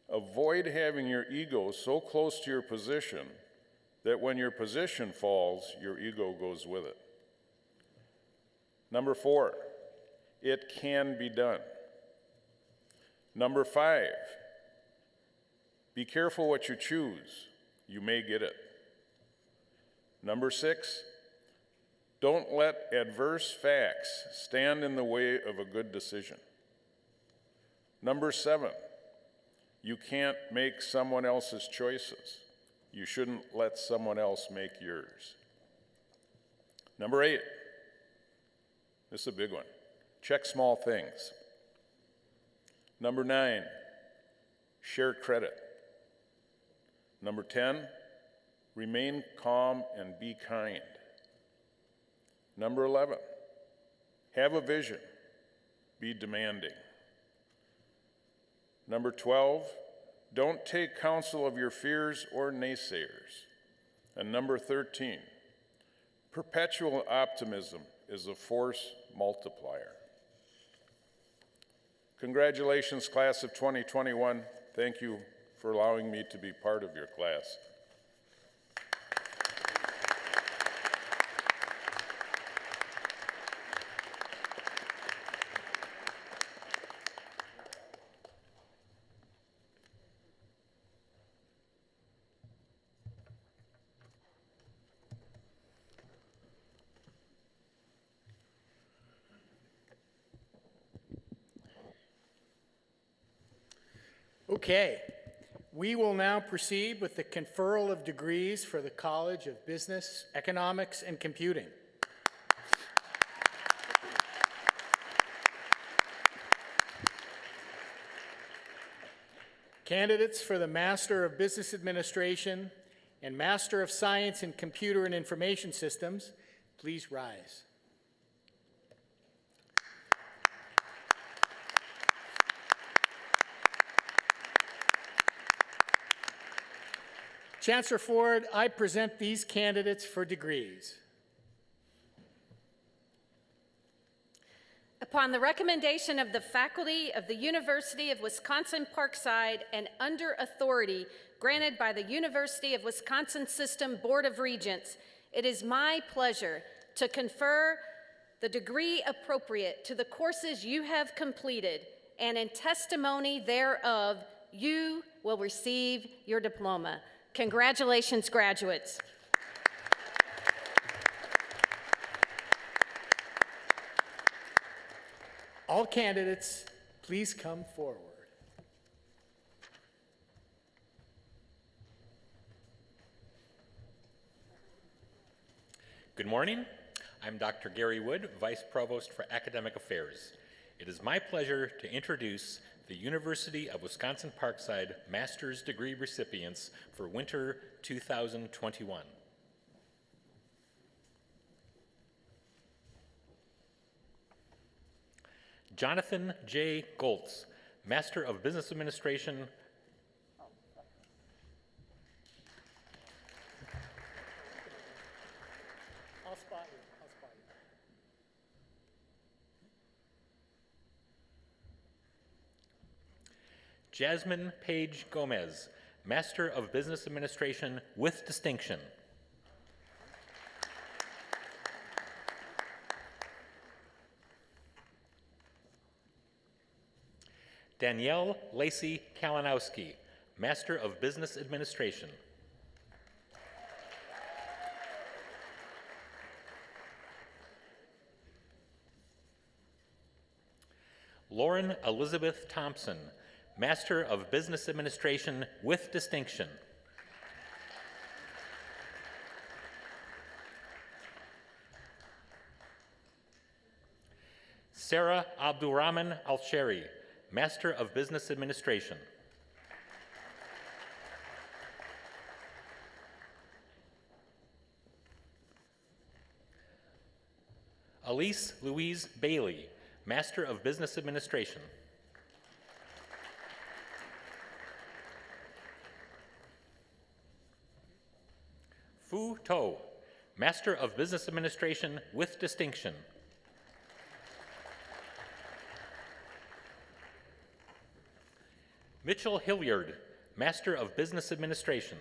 avoid having your ego so close to your position that when your position falls, your ego goes with it. Number four, it can be done. Number five, be careful what you choose. You may get it. Number six, don't let adverse facts stand in the way of a good decision. Number seven, you can't make someone else's choices. You shouldn't let someone else make yours. Number eight, this is a big one. Check small things. Number nine, share credit. Number 10, remain calm and be kind. Number 11, have a vision, be demanding. Number 12, don't take counsel of your fears or naysayers. And number 13, perpetual optimism is a force multiplier. Congratulations, class of 2021. Thank you for allowing me to be part of your class. Okay, we will now proceed with the conferral of degrees for the College of Business, Economics, and Computing. Candidates for the Master of Business Administration and Master of Science in Computer and Information Systems, please rise. Chancellor Ford, I present these candidates for degrees. Upon the recommendation of the faculty of the University of Wisconsin-Parkside and under authority granted by the University of Wisconsin System Board of Regents, it is my pleasure to confer the degree appropriate to the courses you have completed, and in testimony thereof, you will receive your diploma. Congratulations, graduates. All candidates, please come forward. Good morning. I'm Dr. Gary Wood, Vice Provost for Academic Affairs. It is my pleasure to introduce the University of Wisconsin-Parkside Master's Degree recipients for winter 2021. Jonathan J. Goltz, Master of Business Administration. I'll spot you. Jasmine Page Gomez, Master of Business Administration with distinction. Danielle Lacey Kalinowski, Master of Business Administration. Lauren Elizabeth Thompson, Master of Business Administration with distinction. Sarah Abdurrahman Alsheri, Master of Business Administration. Elise Louise Bailey, Master of Business Administration. Fu To, Master of Business Administration with distinction. Mitchell Hilliard, Master of Business Administration.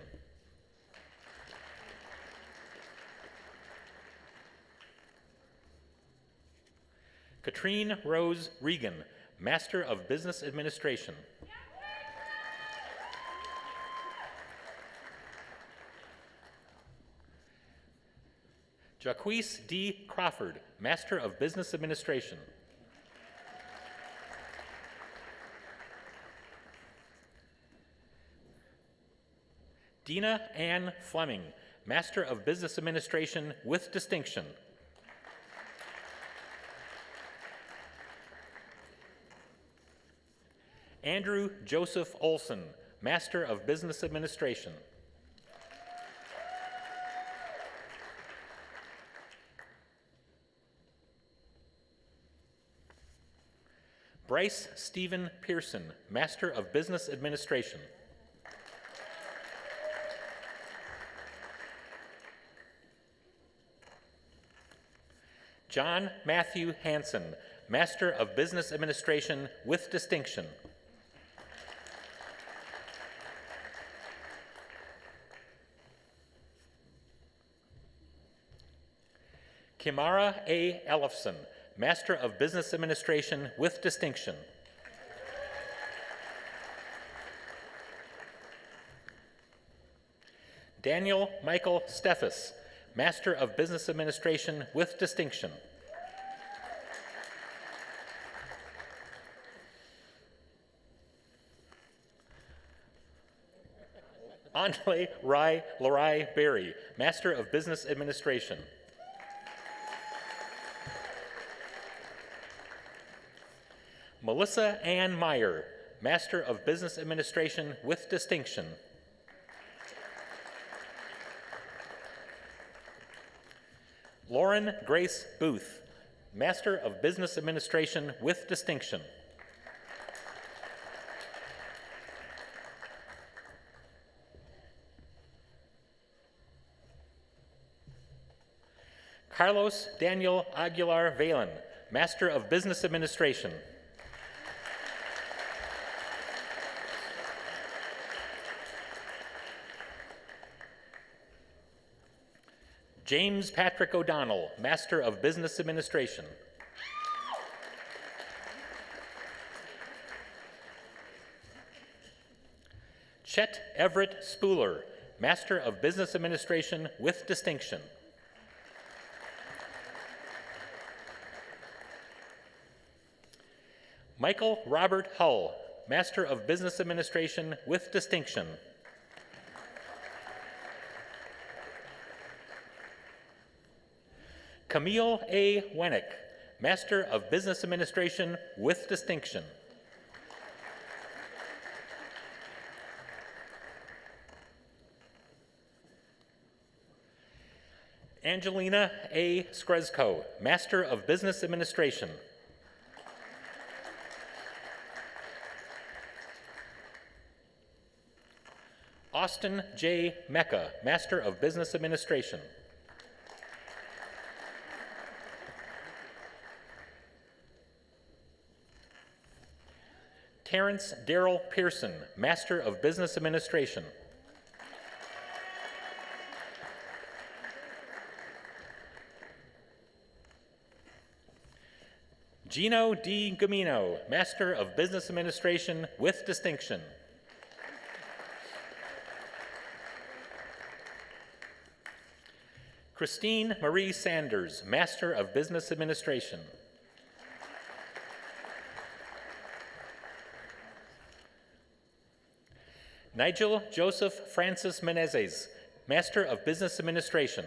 Katrine Rose Regan, Master of Business Administration. Jaquise D. Crawford, Master of Business Administration. Dina Ann Fleming, Master of Business Administration with distinction. Andrew Joseph Olson, Master of Business Administration. Bryce Stephen Pearson, Master of Business Administration. John Matthew Hansen, Master of Business Administration with distinction. Kimara A. Ellefson, Master of Business Administration with distinction. Daniel Michael Steffes, Master of Business Administration with distinction. Andre Rai Lorai Berry, Master of Business Administration. Melissa Ann Meyer, Master of Business Administration with distinction. Lauren Grace Booth, Master of Business Administration with distinction. Carlos Daniel Aguilar Valen, Master of Business Administration. James Patrick O'Donnell, Master of Business Administration. Chet Everett Spooler, Master of Business Administration with distinction. Michael Robert Hull, Master of Business Administration with distinction. Camille A. Wenick, Master of Business Administration with distinction. Angelina A. Skresko, Master of Business Administration. Austin J. Mecca, Master of Business Administration. Terrence Darrell Pearson, Master of Business Administration. Gino D. Gamino, Master of Business Administration with distinction. Christine Marie Sanders, Master of Business Administration. Nigel Joseph Francis Menezes, Master of Business Administration.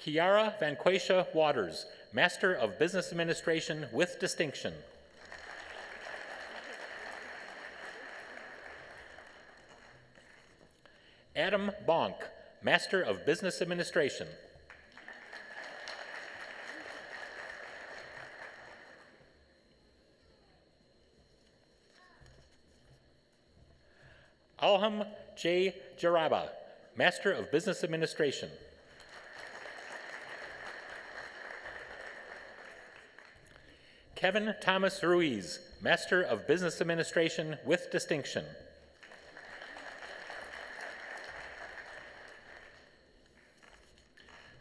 Kiara Vanquatia Waters, Master of Business Administration with distinction. Adam Bonk, Master of Business Administration. Alham J. Jaraba, Master of Business Administration. Kevin Thomas Ruiz, Master of Business Administration with distinction.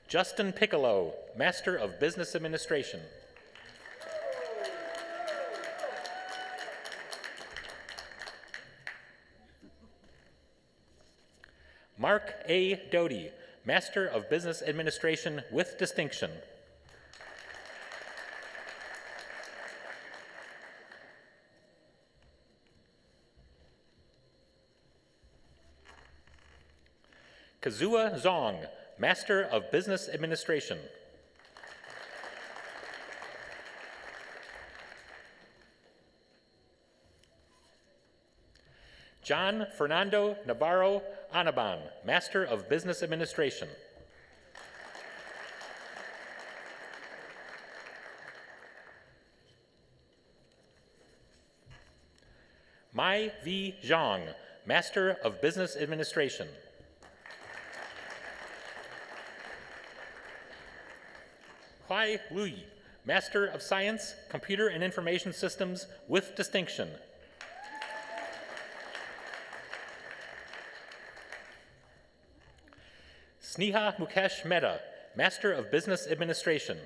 Justin Piccolo, Master of Business Administration. Mark A. Doty, Master of Business Administration with distinction. Kazua Zong, Master of Business Administration. John Fernando Navarro Anaban, Master of Business Administration. Mai V. Zhang, Master of Business Administration. Huai Lui, Master of Science, Computer and Information Systems with distinction. Sneha Mukesh Mehta, Master of Business Administration.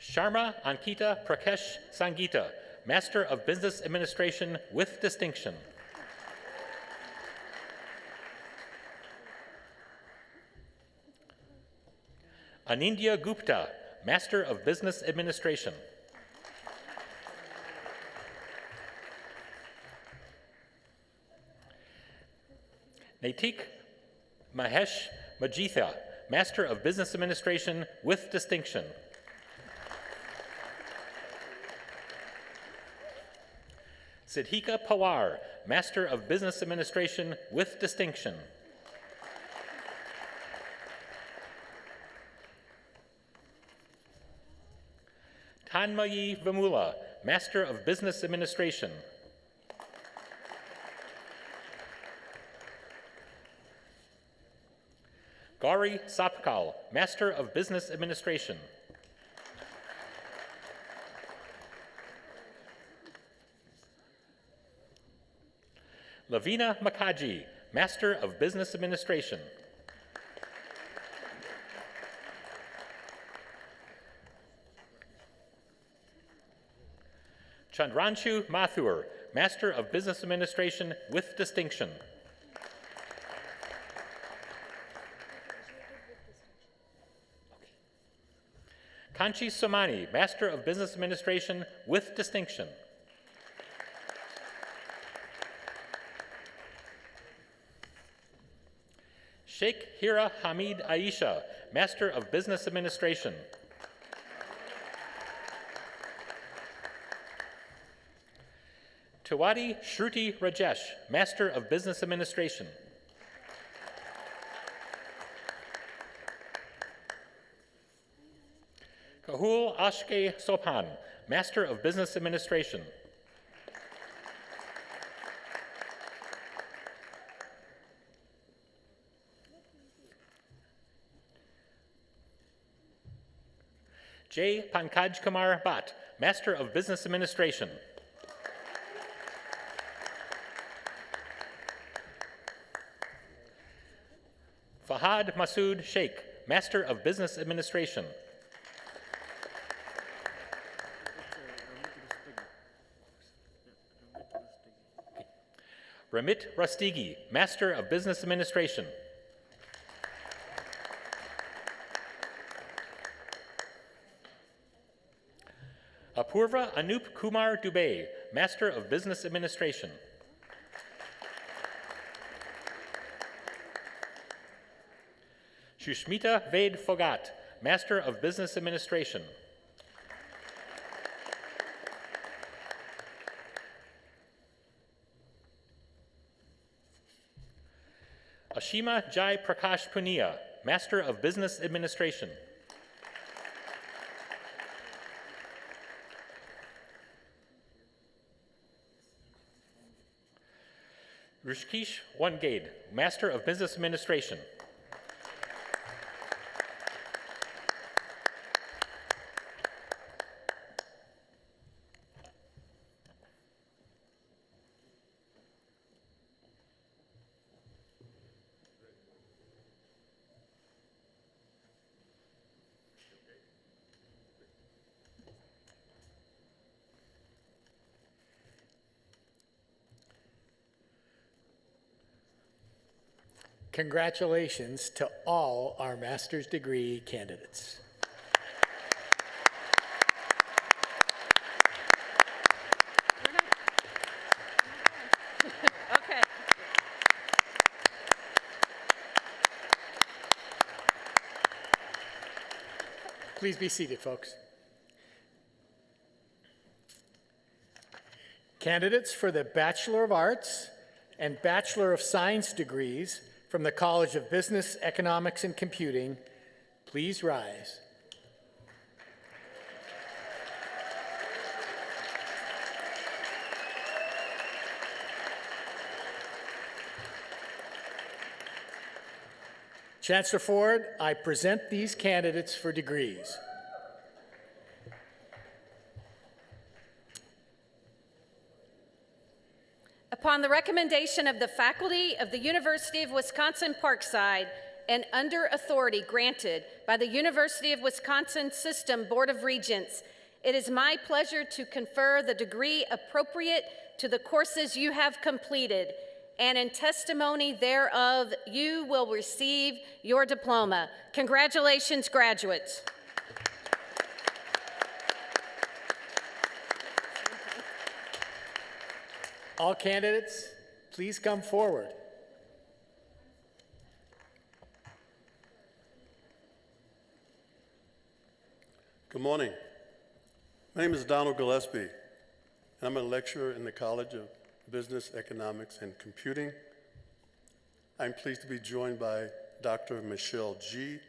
Sharma Ankita Prakesh Sangita, Master of Business Administration with distinction. Anindya Gupta, Master of Business Administration. Naitik Mahesh Majitha, Master of Business Administration with distinction. Sidhika Pawar, Master of Business Administration with distinction. Hanmayi Vamula, Master of Business Administration. Gauri Sapkal, Master of Business Administration. Lavina Makaji, Master of Business Administration. Chandranshu Mathur, Master of Business Administration with distinction. Kanchi Somani, Master of Business Administration with distinction. Sheikh Hira Hamid Aisha, Master of Business Administration. Tawadi Shruti Rajesh, Master of Business Administration. Kahul Ashke Sopan, Master of Business Administration. J. Pankaj Kumar Bhatt, Master of Business Administration. Fahad Masood Sheikh, Master of Business Administration. Ramit Rastigi, Master of Business Administration. Apurva Anup Kumar Dubey, Master of Business Administration. Shushmita Ved Fogat, Master of Business Administration. Ashima Jai Prakash Punia, Master of Business Administration. Rishikesh Wangade, Master of Business Administration. Congratulations to all our master's degree candidates. Okay. Please be seated, folks. Candidates for the Bachelor of Arts and Bachelor of Science degrees from the College of Business, Economics, and Computing, please rise. Chancellor Ford, I present these candidates for degrees. Upon the recommendation of the faculty of the University of Wisconsin-Parkside and under authority granted by the University of Wisconsin System Board of Regents, it is my pleasure to confer the degree appropriate to the courses you have completed, and in testimony thereof, you will receive your diploma. Congratulations, graduates. All candidates, please come forward. Good morning. My name is Donald Gillespie, and I'm a lecturer in the College of Business, Economics, and Computing. I'm pleased to be joined by Dr. Michelle G.,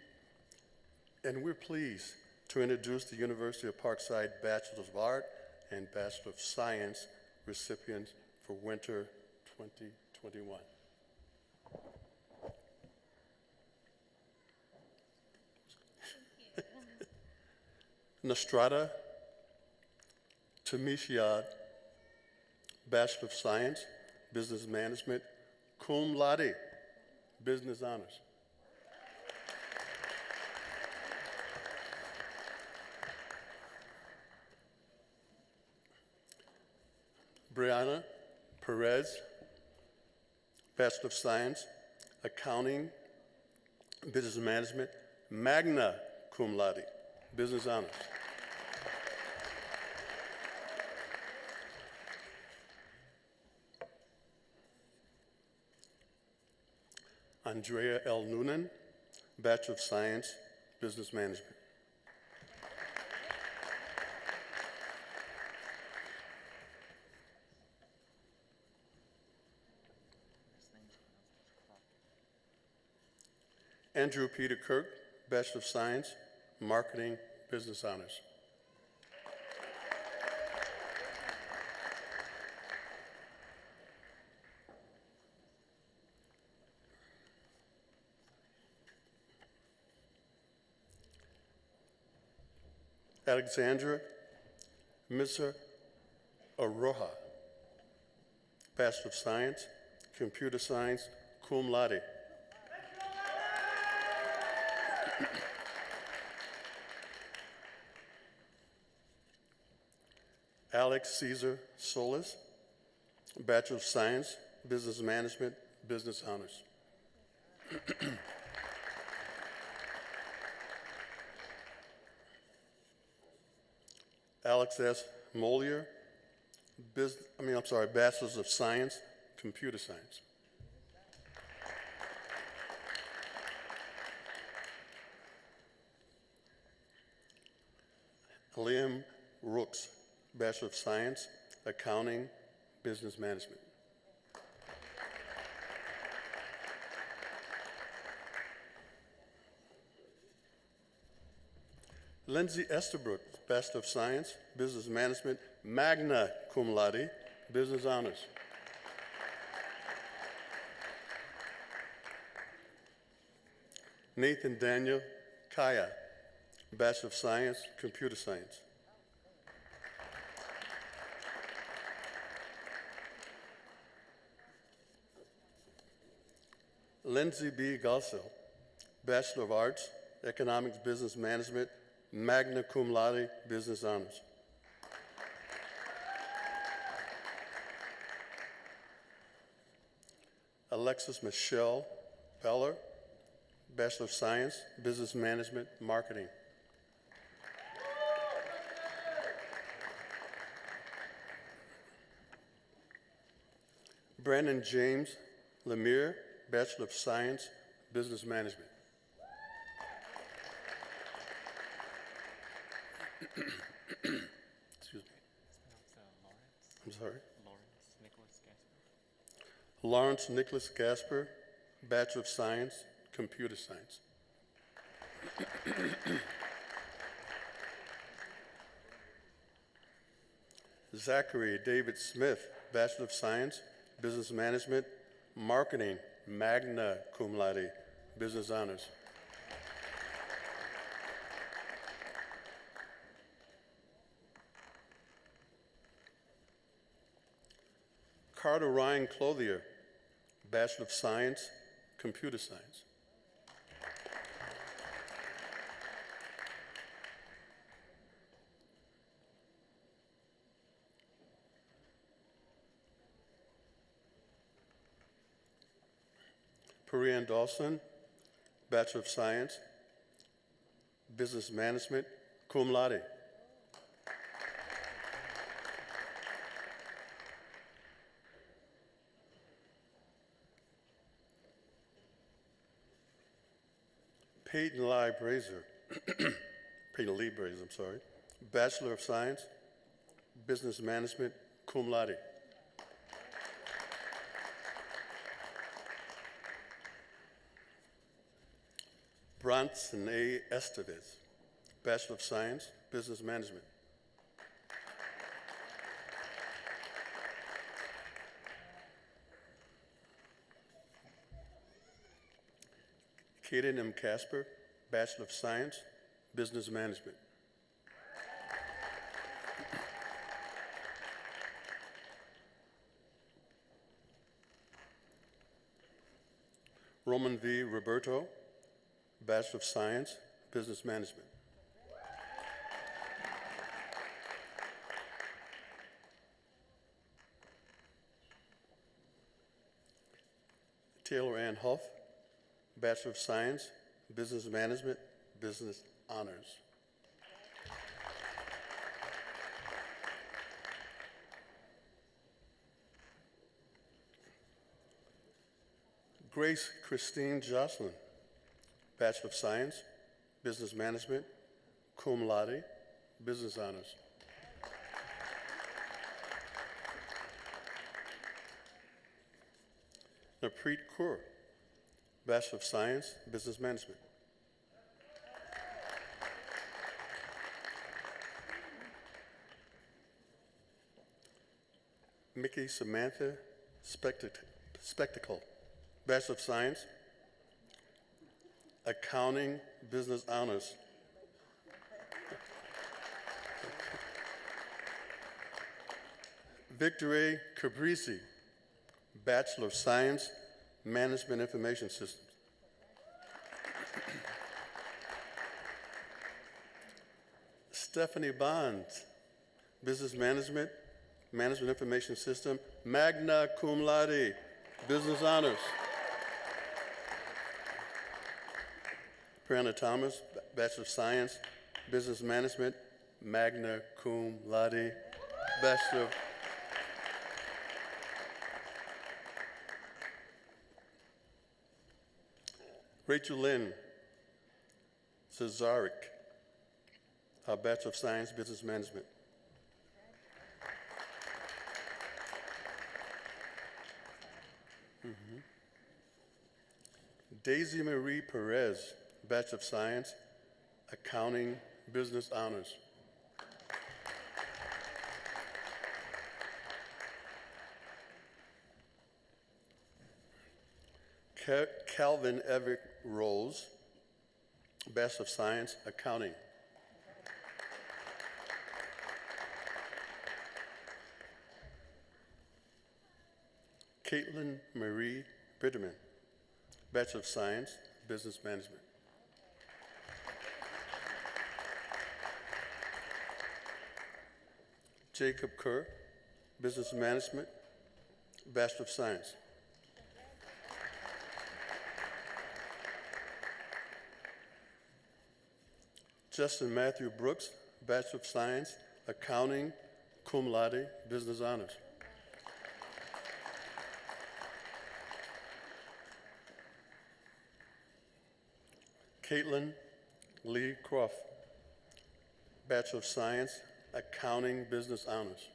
and we're pleased to introduce the University of Parkside Bachelor of Art and Bachelor of Science recipients for winter 2021. Nostrada Tamishiad, Bachelor of Science, Business Management, cum laude, Business Honors. Brianna Perez, Bachelor of Science, Accounting, Business Management, magna cum laude, Business Honors. Andrea L. Noonan, Bachelor of Science, Business Management. Andrew Peter Kirk, Bachelor of Science, Marketing, Business Honors. Alexandra Mr. Aroha, Bachelor of Science, Computer Science, cum laude. Alex Caesar Solis, Bachelor of Science, Business Management, Business Honors. Alex S. Molier, Bachelors of Science, Computer Science. Liam Rooks, Bachelor of Science, Accounting, Business Management. Lindsay Estabrook, Bachelor of Science, Business Management, magna cum laude, Business Honors. Nathan Daniel Kaya, Bachelor of Science, Computer Science. Lindsay B. Galsell, Bachelor of Arts, Economics, Business Management, magna cum laude, Business Honors. Alexis Michelle Beller, Bachelor of Science, Business Management, Marketing. Brandon James Lemire, Bachelor of Science, Business Management. Excuse me. I'm sorry? Lawrence Nicholas Gasper, Bachelor of Science, Computer Science. Zachary David Smith, Bachelor of Science, Business Management, Marketing, magna cum laude, Business Honors. Carter Ryan Clothier, Bachelor of Science, Computer Science. Parian Dawson, Bachelor of Science, Business Management, cum laude. Peyton Lee Brazier, Bachelor of Science, Business Management, cum laude. Bronson A. Estevez, Bachelor of Science, Business Management. Kaden M. Casper, Bachelor of Science, Business Management. Roman V. Roberto, Bachelor of Science, Business Management. Taylor Ann Huff, Bachelor of Science, Business Management, Business Honors. Grace Christine Jocelyn, Bachelor of Science, Business Management, cum laude, Business Honors. Napreet Kaur, Bachelor of Science, Business Management. Mickey Samantha Spectacle, Bachelor of Science, Accounting, Business Honors. Victor A. Cabrisi, Bachelor of Science, Management Information Systems. Stephanie Bonds, Business Management, Management Information System, magna cum laude, Business Honors. Brianna Thomas, Bachelor of Science, Business Management, magna cum laude, Bachelor of Rachel Lynn Cesaric, Bachelor of Science, Business Management. Daisy Marie Perez, Bachelor of Science, Accounting, Business Honors. Calvin Everett Rose, Bachelor of Science, Accounting. Caitlin Marie Bitterman, Bachelor of Science, Business Management. Jacob Kerr, Business Management, Bachelor of Science. Justin Matthew Brooks, Bachelor of Science, Accounting, cum laude, Business Honors. Caitlin Lee Croft, Bachelor of Science, Accounting, Business Honors.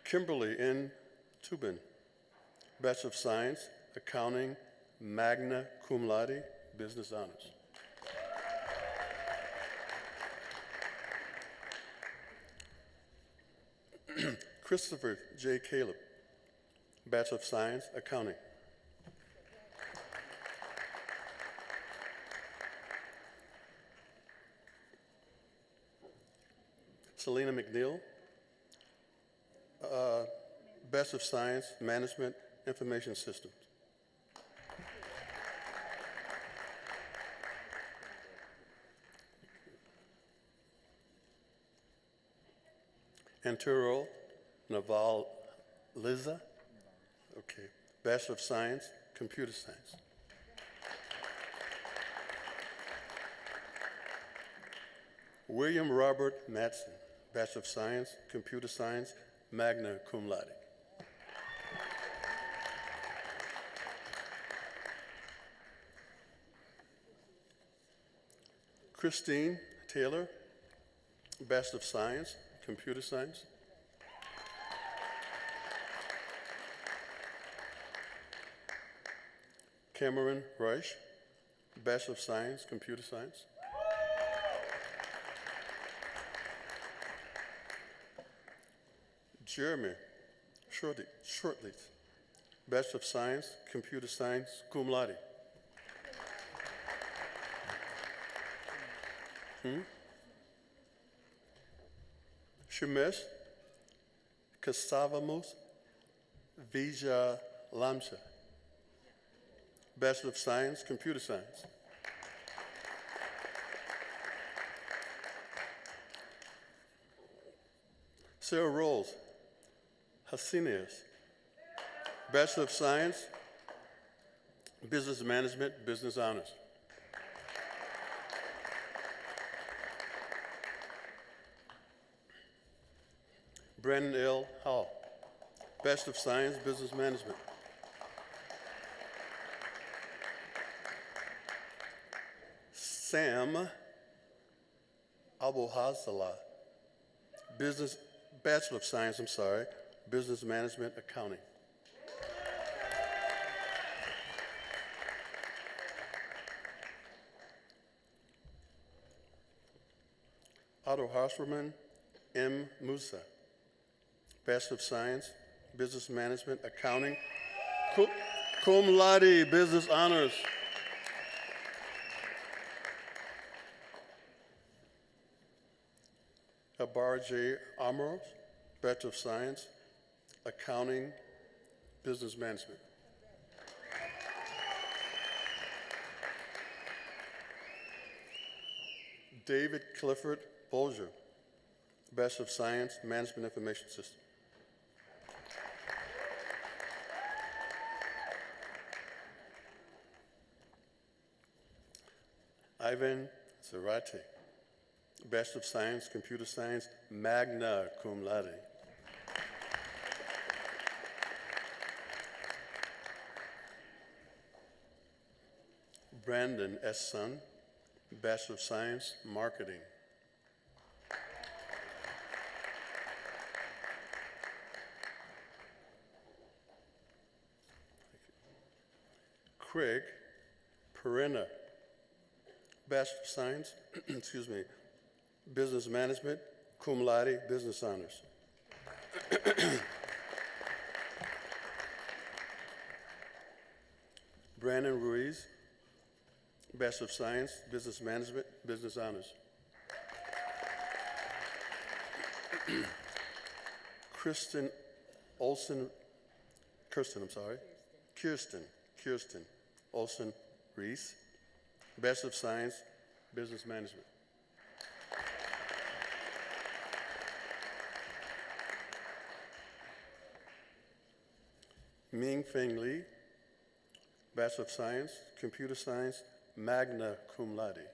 Kimberly N. Tubin, Bachelor of Science, Accounting, magna cum laude, Business Honors. Christopher J. Caleb, Bachelor of Science, Accounting. Selena McNeil, Bachelor of Science, Management, Information Systems. Antero Naval Liza, okay, Bachelor of Science, Computer Science. William Robert Matson, Bachelor of Science, Computer Science, magna cum laude. Christine Taylor, Bachelor of Science, Computer Science. Cameron Reich, Bachelor of Science, Computer Science. Jeremy Shortley, Bachelor of Science, Computer Science, cum laude. Shemesh Kasavamus Vija Lamcha, Bachelor of Science, Computer Science. Sarah Rolls Hasinius, Bachelor of Science, Business Management, Business Honors. Brandon L. Hall, Bachelor of Science, Business Management. Sam Abuhazala, Bachelor of Science, Business Management, Accounting. Otto Harsperman M. Musa, Bachelor of Science, Business Management, Accounting, cum laude, Business Honors. Abar J. Amros, Bachelor of Science, Accounting, Business Management. David Clifford Bolger, Bachelor of Science, Management Information System. Ivan Zarate, Bachelor of Science, Computer Science, magna cum laude. Brandon S. Sun, Bachelor of Science, Marketing. Craig Perena, Bachelor of Science, Business Management, cum laude, Business Honors. Brandon Ruiz, Bachelor of Science, Business Management, Business Honors. Kirsten Olson Reese, Bachelor of Science, Business Management. Ming Feng Li, Bachelor of Science, Computer Science, magna cum laude.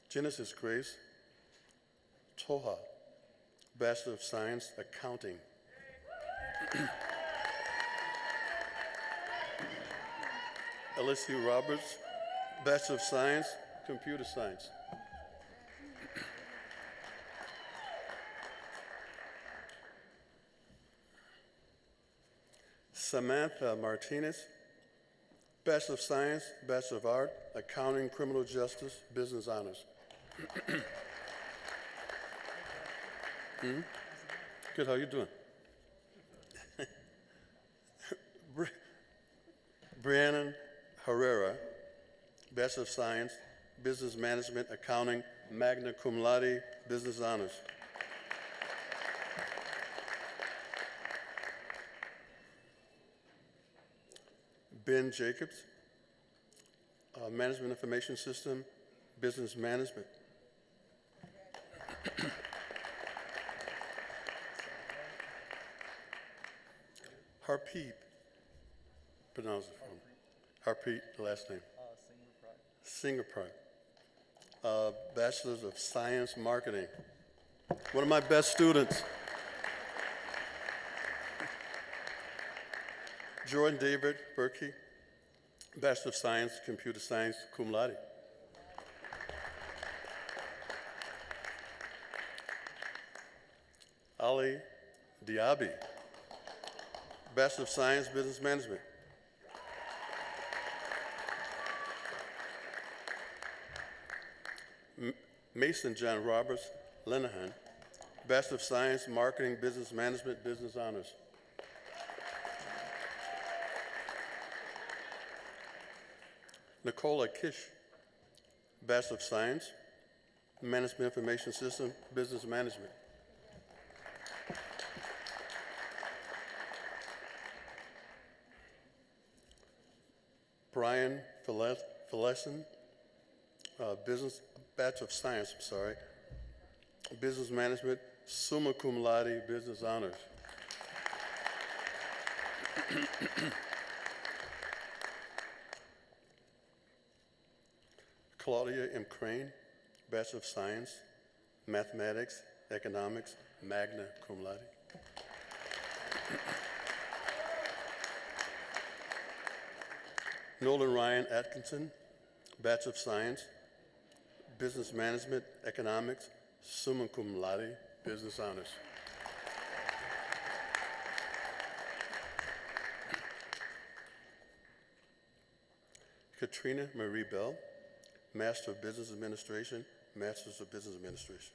Genesis Grace Toha, Bachelor of Science, Accounting. LSU Roberts, Bachelor of Science, Computer Science. Samantha Martinez, Bachelor of Science, Bachelor of Art, Accounting, Criminal Justice, Business Honors. Good, how you doing? Brianna Herrera, Bachelor of Science, Business Management, Accounting, magna cum laude, Business Honors. Ben Jacobs, Management Information System, Business Management. Harpreet, pronounce it for me. Harpreet, the last name. Singer Pride. Bachelor's of Science, Marketing. One of my best students. Jordan David Berkey, Bachelor of Science, Computer Science, cum laude. Ali Diaby, Bachelor of Science, Business Management. Mason John Roberts Lenahan, Bachelor of Science, Marketing, Business Management, Business Honors. Nicola Kish, Bachelor of Science, Management Information System, Business Management. Brian Fillessen, Bachelor of Science, Business Management, summa cum laude, Business Honors. Claudia M. Crane, Bachelor of Science, Mathematics, Economics, magna cum laude. Nolan Ryan Atkinson, Bachelor of Science, Business Management, Economics, summa cum laude, Business Honors. Katrina Marie Bell, Master of Business Administration, Masters of Business Administration.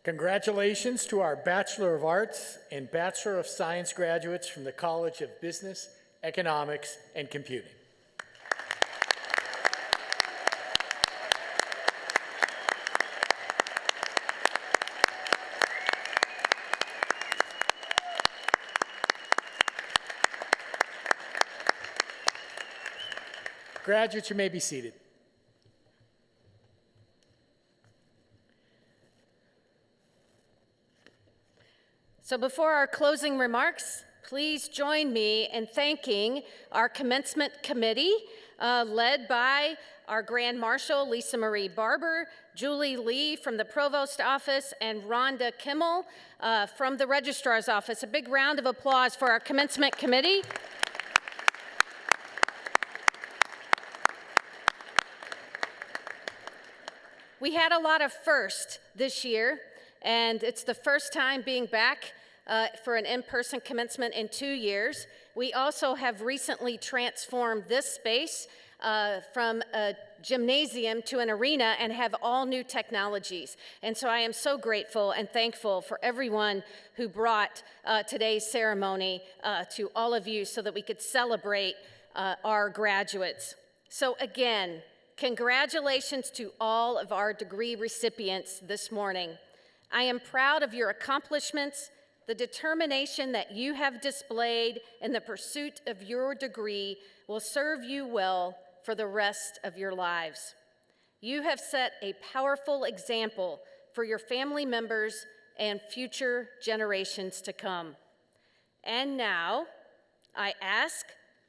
Congratulations to our Bachelor of Arts and Bachelor of Science graduates from the College of Business, Economics, and Computing. Graduates, you may be seated. So before our closing remarks, please join me in thanking our commencement committee, led by our Grand Marshal, Lisa Marie Barber, Julie Lee from the Provost Office, and Rhonda Kimmel from the Registrar's Office. A big round of applause for our commencement committee. We had a lot of firsts this year, and it's the first time being back for an in-person commencement in 2 years. We also have recently transformed this space from a gymnasium to an arena and have all new technologies. And so I am so grateful and thankful for everyone who brought today's ceremony to all of you so that we could celebrate our graduates. So again, congratulations to all of our degree recipients this morning. I am proud of your accomplishments, the determination that you have displayed in the pursuit of your degree will serve you well for the rest of your lives. You have set a powerful example for your family members and future generations to come. And now, I ask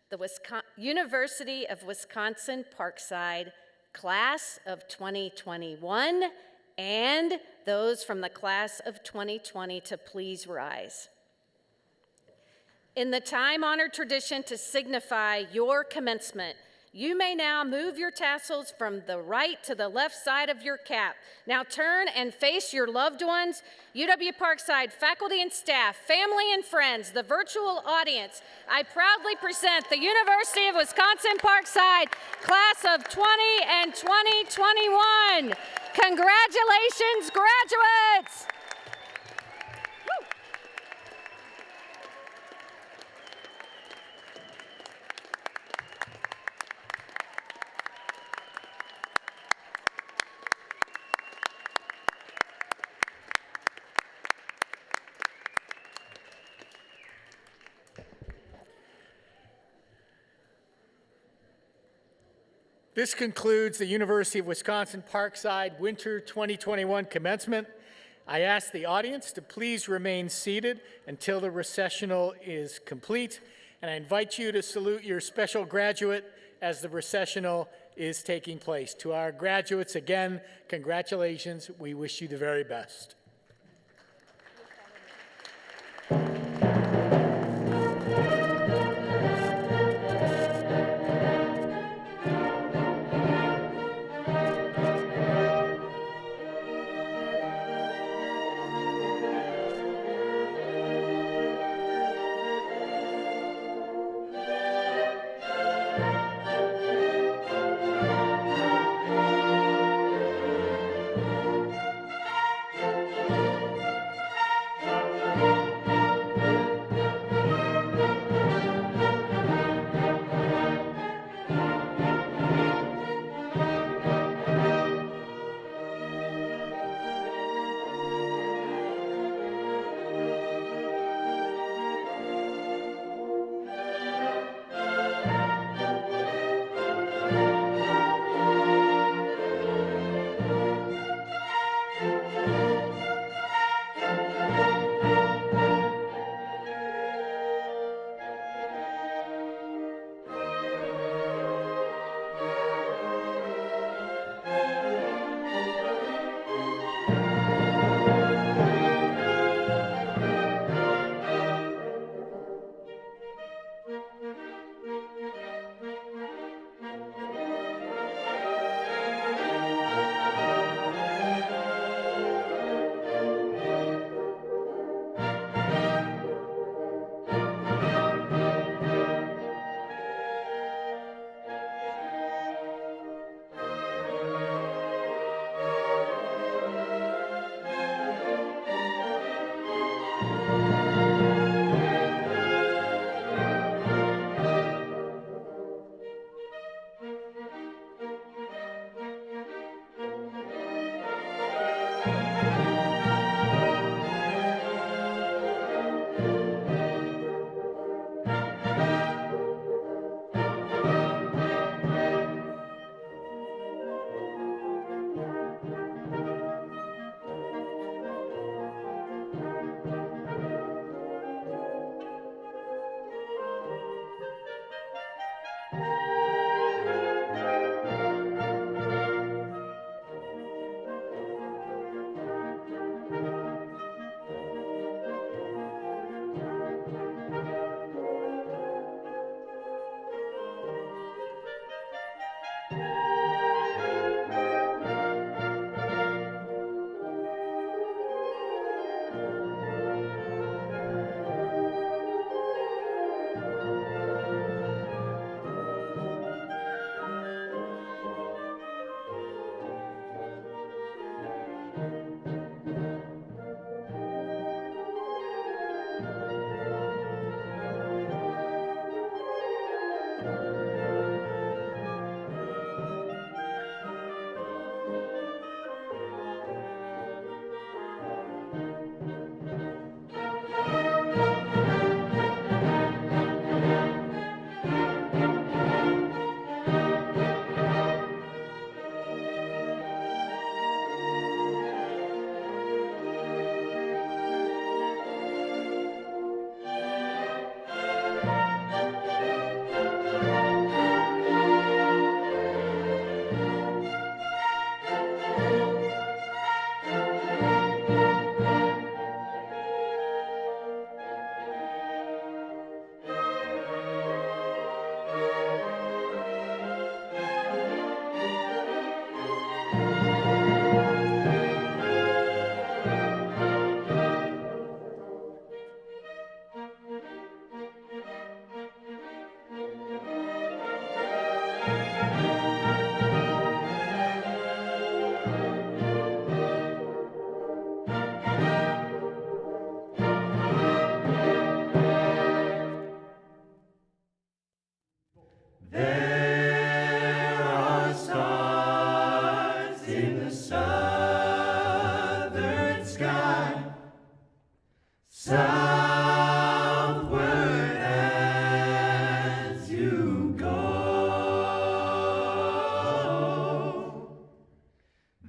the University of Wisconsin-Parkside Class of 2021 and those from the class of 2020 to please rise. In the time-honored tradition to signify your commencement, you may now move your tassels from the right to the left side of your cap. Now turn and face your loved ones, UW-Parkside faculty and staff, family and friends, the virtual audience. I proudly present the University of Wisconsin-Parkside Class of 20 and 2021. Congratulations, graduates! This concludes the University of Wisconsin-Parkside Winter 2021 commencement. I ask the audience to please remain seated until the recessional is complete, and I invite you to salute your special graduate as the recessional is taking place. To our graduates, again, congratulations. We wish you the very best.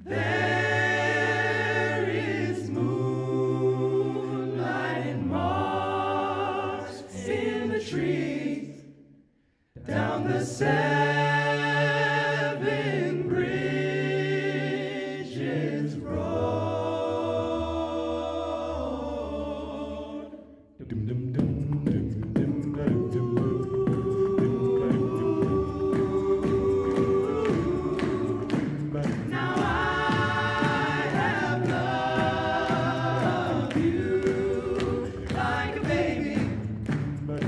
There is movement. on the seven bridges road. Now I have loved you like a baby, like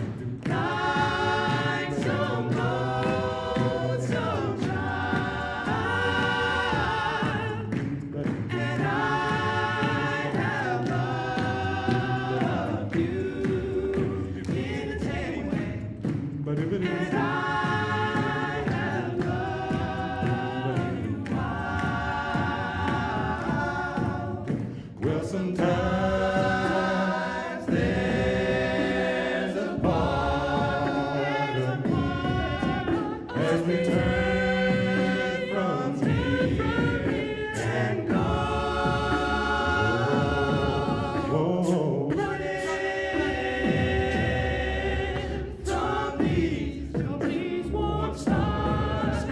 some lonesome child, and I have loved you in a tame way, and I have loved you wild. Well, sometimes there's a part of me as we turn from here and go. Running from these warm stars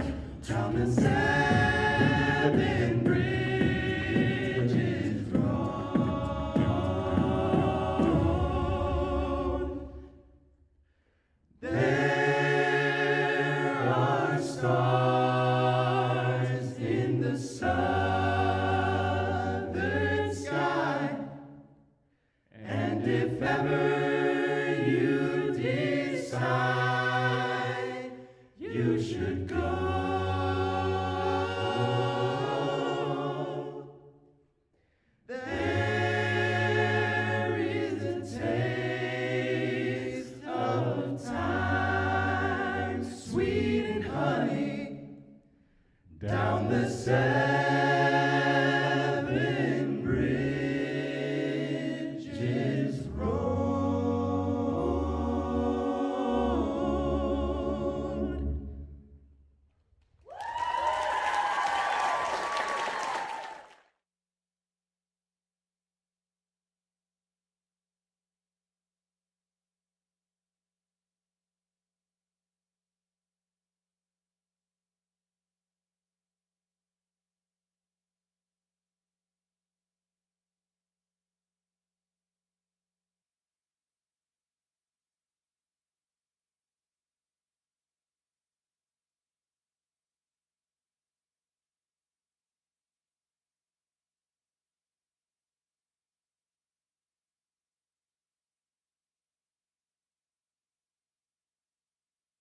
down the seven bridges road. There are stars in the southern sky, and if ever you decide you should go